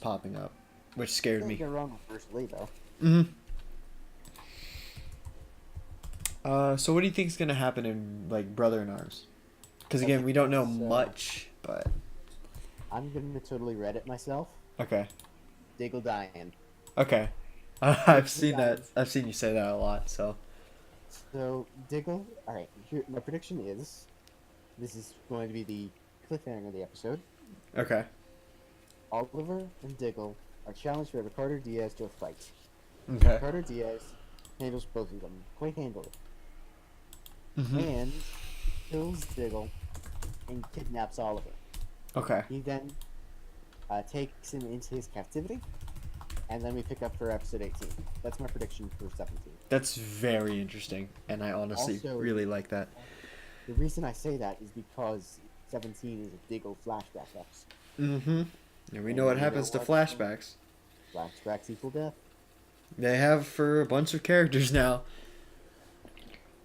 popping up, which scared me. You're wrong with Bruce Lee, though. So what do you think is going to happen in, like, Brother in Arms? Because, again, we don't know much, but... I'm going to totally Reddit myself. Okay. Diggle dying. Okay. I've seen that. I've seen you say that a lot, so... So, Diggle... Alright, here, my prediction is... This is going to be the cliffhanger of the episode. Okay. Oliver and Diggle are challenged by Ricardo Diaz to a fight. Okay. Ricardo Diaz handles both of them quite handily. Mm-hmm. And kills Diggle and kidnaps Oliver. Okay. He then takes him into his captivity, and then we pick up for episode 18. That's my prediction for 17. That's very interesting, and I honestly really like that. The reason I say that is because 17 is a Diggle flashback episode. Mm-hmm. And we know what happens to flashbacks. Flashbacks equal death. They have for a bunch of characters now.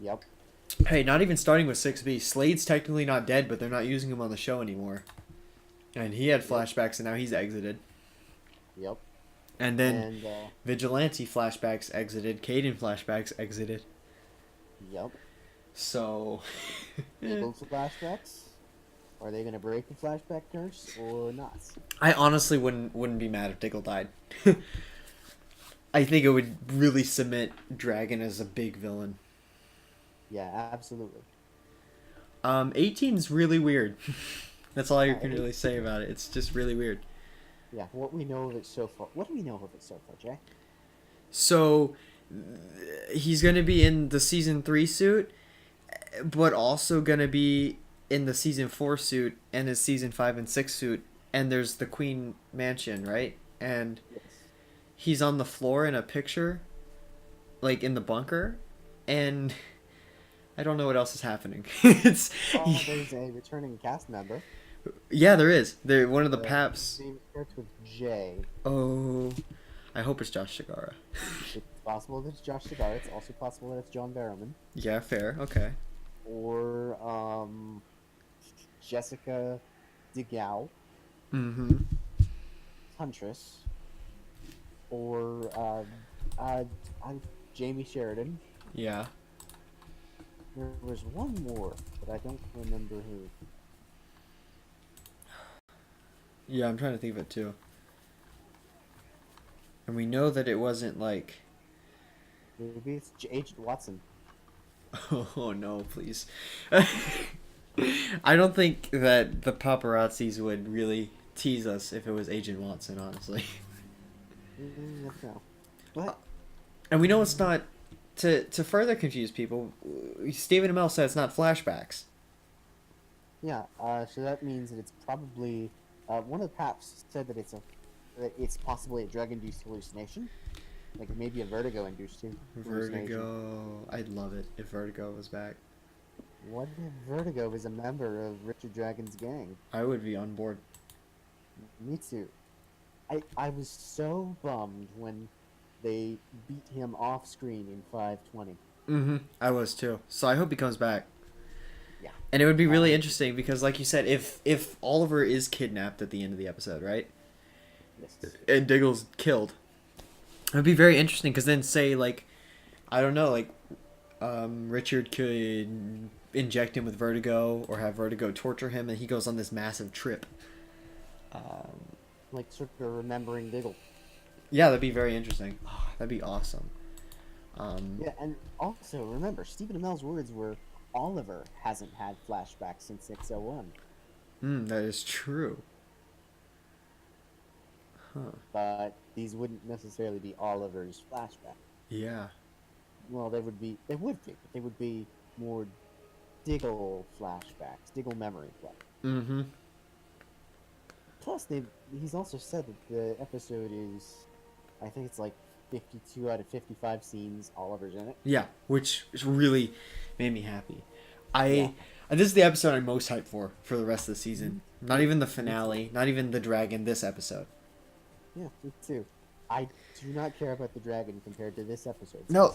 Yep. Hey, not even starting with 6B. Slade's technically not dead, but they're not using him on the show anymore. And he had flashbacks, and now he's exited. Yep. And then Vigilante flashbacks exited. Caden flashbacks exited. Yep. So... Diggle's flashbacks? Are they going to break the flashback curse or not? I honestly wouldn't be mad if Diggle died. I think it would really cement Dragon as a big villain. Yeah, absolutely. 18's really weird. That's all I can really say about it. It's just really weird. Yeah, what do we know of it so far, Jay? So, he's going to be in the Season 3 suit, but also going to be in the Season 4 suit and his Season 5 and 6 suit. And there's the Queen Mansion, right? And he's on the floor in a picture, like in the bunker, and... I don't know what else is happening. There's a returning cast member. Yeah, there is. There one of the paps. Name starts with J. Oh, I hope it's Josh Segarra. It's possible that it's Josh Segarra. It's also possible that it's John Barrowman. Yeah, fair. Okay. Or Jessica DeGao, Mm-hmm. Huntress, or uh, Jamie Sheridan. Yeah. There was one more, but I don't remember who. Yeah, I'm trying to think of it too. And we know that it wasn't like. Maybe it's Agent Watson. Oh no, please. I don't think that the paparazzis would really tease us if it was Agent Watson, honestly. No. But And we know it's not. To further confuse people, Stephen Amell said it's not flashbacks. yeah, so that means that it's probably one of the paps said that it's possibly a drug-induced hallucination, like maybe a vertigo-induced hallucination. Vertigo. I'd love it if Vertigo was back. What if Vertigo is a member of Richard Dragon's gang? I would be on board. Me too. I was so bummed when they beat him off screen in 520. Mm-hmm. I was too. So I hope he comes back. Yeah. And it would be really interesting because, like you said, if Oliver is kidnapped at the end of the episode, right? Yes. And Diggle's killed, it would be very interesting because then say like, I don't know, like, Richard could inject him with Vertigo or have Vertigo torture him, and he goes on this massive trip. Like sort of remembering Diggle. Yeah, that'd be very interesting. Oh, that'd be awesome. Yeah, and also remember, Stephen Amell's words were, Oliver hasn't had flashbacks since 601. That is true. Huh. But these wouldn't necessarily be Oliver's flashback. Yeah. Well, they would be, but they would be more Diggle flashbacks, Diggle memory flashbacks. Mm-hmm. Plus, he's also said that the episode is, I think it's like 52 out of 55 scenes Oliver's in it. Yeah, which really made me happy. This is the episode I'm most hyped for the rest of the season. Not even the finale, not even the dragon, this episode. Yeah, me too. I do not care about the dragon compared to this episode. No,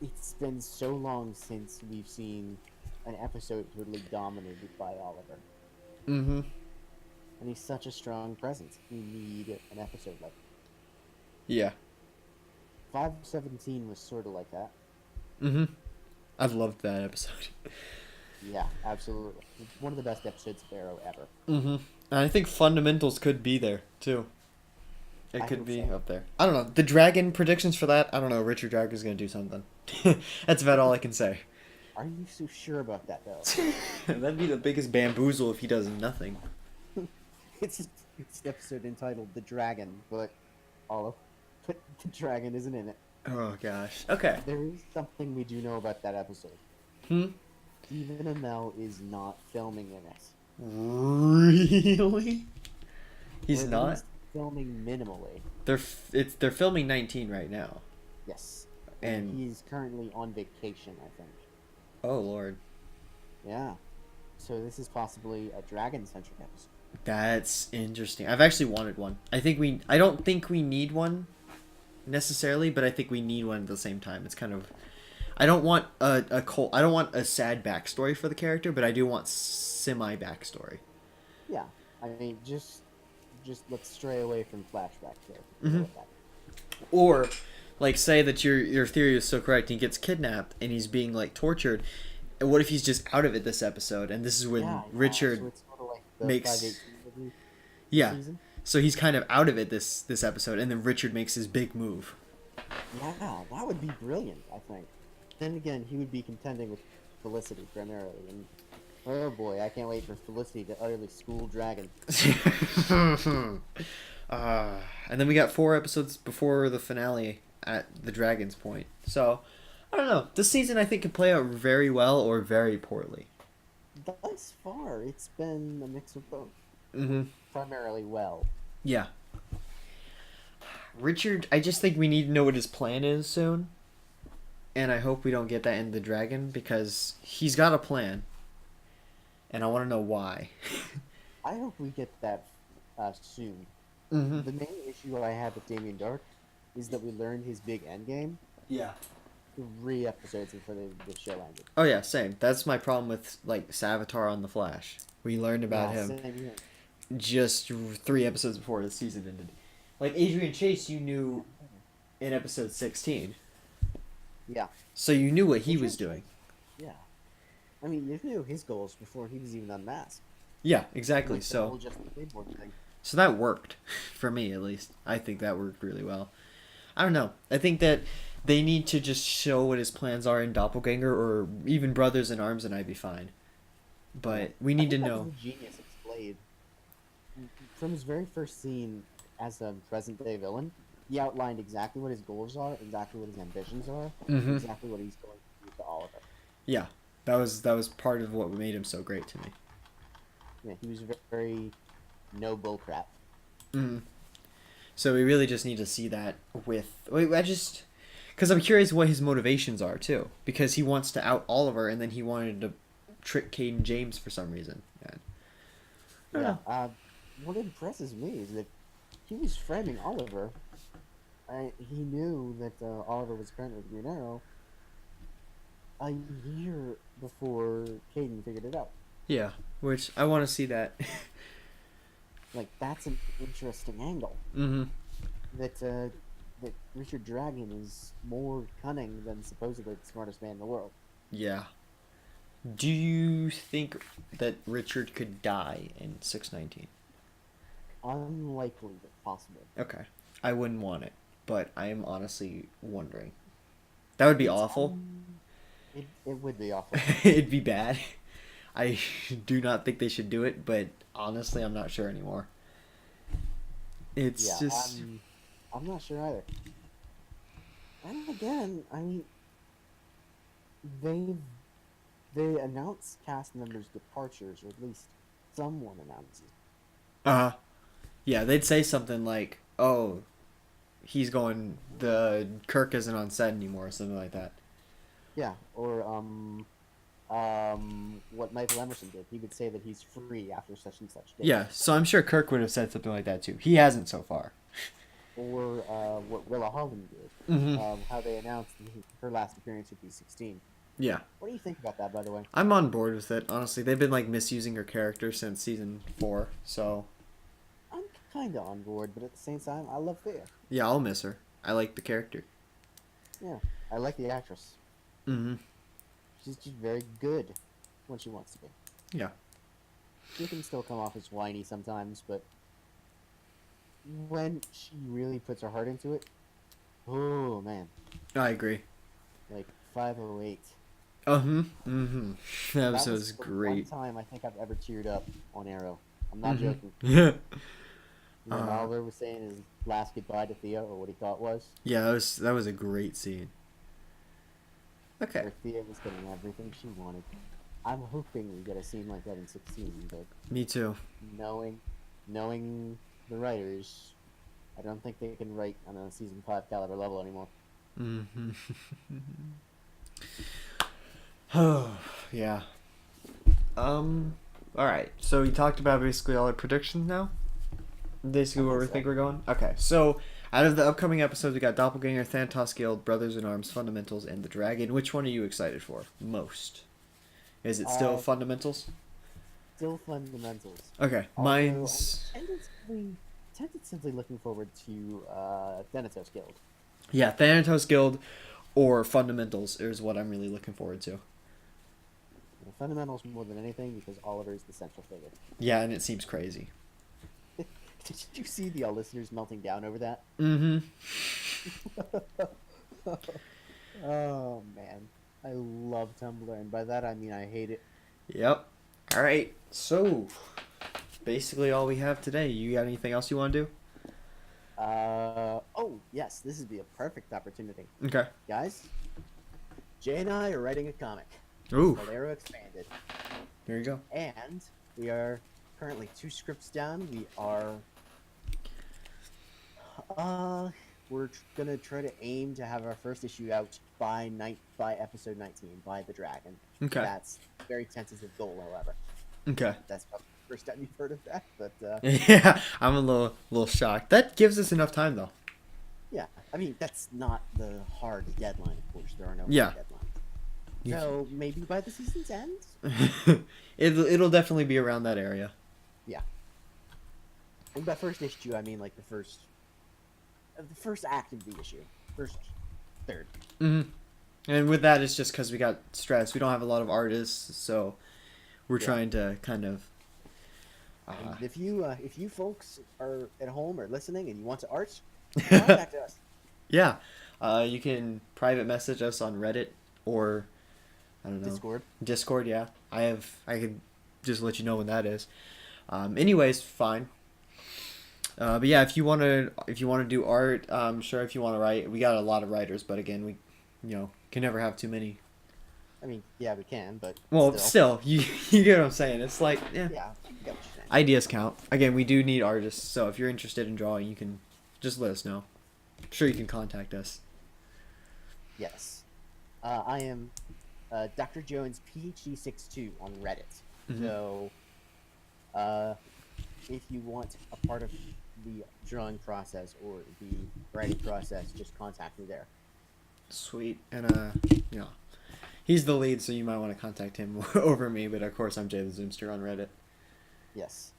It's been so long since we've seen an episode totally dominated by Oliver. Mm-hmm. And he's such a strong presence. We need an episode like that. Yeah. 517 was sort of like that. Mm-hmm. I've loved that episode. Yeah, absolutely. It's one of the best episodes of Arrow ever. Mm-hmm. And I think Fundamentals could be there, too. It I could hope be so. up there. I don't know. The dragon predictions for that, I don't know. Richard Dragon's going to do something. That's about all I can say. Are you so sure about that, though? That'd be the biggest bamboozle if he does nothing. It's an episode entitled The Dragon, but the dragon isn't in it. Oh, gosh. Okay. There is something we do know about that episode. Stephen Amell is not filming in it. Really? He's Or at not? least filming minimally. They're filming 19 right now. Yes. And he's currently on vacation, I think. oh lord. Yeah. So this is possibly a dragon-centric episode. That's interesting. I've actually wanted one. I don't think we need one necessarily, but I think we need one at the same time. It's kind of I don't want I don't want a sad backstory for the character, but I do want semi backstory. Yeah. I mean, just let's stray away from flashback here. Mm-hmm. Or like say that your theory is so correct, he gets kidnapped and he's being like tortured. And what if he's just out of it this episode, and this is when Richard so it's sort of like the makes 518 season? So he's kind of out of it this episode, and then Richard makes his big move. Yeah, that would be brilliant, I think. Then again, he would be contending with Felicity primarily, and oh boy, I can't wait for Felicity to utterly school Dragon. And then we got 4 episodes before the finale at the Dragon's Point. So, I don't know. This season I think could play out very well or very poorly. Thus far, it's been a mix of both. Mm-hmm. Primarily well. Yeah. Richard, I just think we need to know what his plan is soon. And I hope we don't get that in the Dragon, because he's got a plan. and I want to know why. I hope we get that soon. Mm-hmm. The main issue I have with Damien Dark is that we learned his big end game Yeah. 3 episodes before the show ended. Oh yeah, same. That's my problem with like Savitar on the Flash. We learned about Yeah, him same here. just 3 episodes before the season ended. Like Adrian Chase, you knew in episode 16, Yeah, so you knew what he was doing. yeah. I mean, you knew his goals before he was even unmasked. Yeah, exactly. Like the So whole Justin Claiborne thing. so that worked for me at least. I think that worked really well. I don't know. I think that they need to just show what his plans are in Doppelganger or even Brothers in Arms, and I'd be fine. But we I need to think that know. was a genius explained from his very first scene as a present-day villain. He outlined exactly what his goals are, exactly what his ambitions are, Mm-hmm. exactly what he's going to do to Oliver. Yeah, that was part of what made him so great to me. Yeah, he was very no bullcrap. Mm. So we really just need to see that with. Wait, because I'm curious what his motivations are too. Because he wants to out Oliver, and then he wanted to trick Caden James for some reason. And, I don't Yeah. know. What impresses me is that he was framing Oliver. He knew that Oliver was currently with Green Arrow a year before Caden figured it out. Yeah, which I want to see that. Like, that's an interesting angle. Mm-hmm. That Richard Dragon is more cunning than supposedly the smartest man in the world. Yeah. Do you think that Richard could die in 619? Unlikely but possible. Okay. I wouldn't want it, but I am honestly wondering. That would be awful. It would be awful. It'd be bad. I do not think they should do it, but honestly, I'm not sure anymore. It's Yeah, just. I'm not sure either. And again, I mean, they announce cast members' departures, or at least someone announces. Yeah, they'd say something like, "Oh, he's going. The Kirk isn't on set anymore," or something like that. Yeah, or what Michael Emerson did. He would say that he's free after such and such date. Yeah, so I'm sure Kirk would have said something like that too. He hasn't so far. Or what Willa Holland did. Mm-hmm. How they announced her last appearance would be 16. Yeah. What do you think about that, by the way? I'm on board with it, honestly. They've been like misusing her character since season 4, so I'm kind of on board, but at the same time, I love Thea. yeah, I'll miss her. I like the character. Yeah, I like the actress. Mm-hmm. She's just very good when she wants to be. Yeah. She can still come off as whiny sometimes, but when she really puts her heart into it, oh man, I agree. like 508. Uh-huh. Mm-hmm. That That episode was was the great. one time I think I've ever teared up on Arrow. I'm not joking. Yeah. When Oliver was saying his last goodbye to Thea, or what he thought was, Yeah, that was a great scene. Okay. where Thea was getting everything she wanted. I'm hoping we get a scene like that in 16, but Me too. knowing the writers, I don't think they can write on a season 5 caliber level anymore. Mm-hmm. Oh, yeah. Alright, so we talked about basically all our predictions now? Basically where we think we're going? Okay, so out of the upcoming episodes, we got Doppelganger, Thanatos Guild, Brothers in Arms, Fundamentals, and The Dragon. Which one are you excited for most? Is it still Fundamentals? Still Fundamentals. Okay, mine's... I'm tentatively looking forward to Thanatos Guild. Yeah, Thanatos Guild or Fundamentals is what I'm really looking forward to. Fundamentals more than anything because Oliver is the central figure. Yeah, and it seems crazy. Did you see the listeners melting down over that? Mm-hmm. Oh man, I love Tumblr, and by that I mean I hate it. Yep. All right. So, basically all we have today. You got anything else you want to do? Oh yes, this would be a perfect opportunity. Okay. Guys, Jay and I are writing a comic. Ooh. It's called Arrow Expanded. There you go. And we are currently 2 scripts down. We are we're gonna try to aim to have our first issue out by episode 19, by the Dragon. Okay. That's a very tentative goal, however. Okay. That's probably the first time you've heard of that, but Yeah, I'm a little shocked. That gives us enough time though. yeah. I mean, that's not the hard deadline, of course. There are no Yeah. hard deadlines. So maybe by the season's end? It'll definitely be around that area. Yeah. And by first issue, I mean like the first act of the issue. First third. Mm-hmm. And with that, it's just because we got stressed. We don't have a lot of artists, so we're trying to kind of. And if you folks are at home or listening and you want to art, contact us. Yeah, you can private message us on Reddit or I don't know Discord. Yeah, I can just let you know when that is. Anyways, fine. But yeah, if you want to do art, sure. If you want to write, we got a lot of writers, but again, we can never have too many. I mean, yeah, we can, but still, you get what I'm saying. It's like yeah, I get what you're saying. Ideas count. Again, we do need artists, so if you're interested in drawing, you can just let us know. Sure, you can contact us. Yes, I am DrJonesPHD62 on Reddit. Mm-hmm. So, if you want a part of the drawing process or the writing process, just contact me there. Sweet, and he's the lead, so you might want to contact him over me. But of course, I'm JayTheZoomster on Reddit. Yes.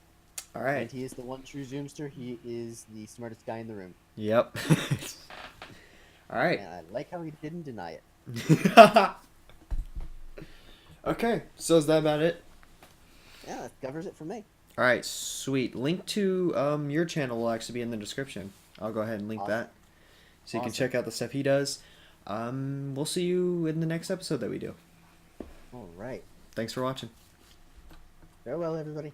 All right. And he is the one true Zoomster. He is the smartest guy in the room. Yep. All right. And I like how he didn't deny it. Okay, so is that about it? Yeah, that covers it for me. All right, sweet. Link to your channel will actually be in the description. I'll go ahead and link that, so you can check out the stuff he does. We'll see you in the next episode that we do. All right. Thanks for watching. Farewell, everybody.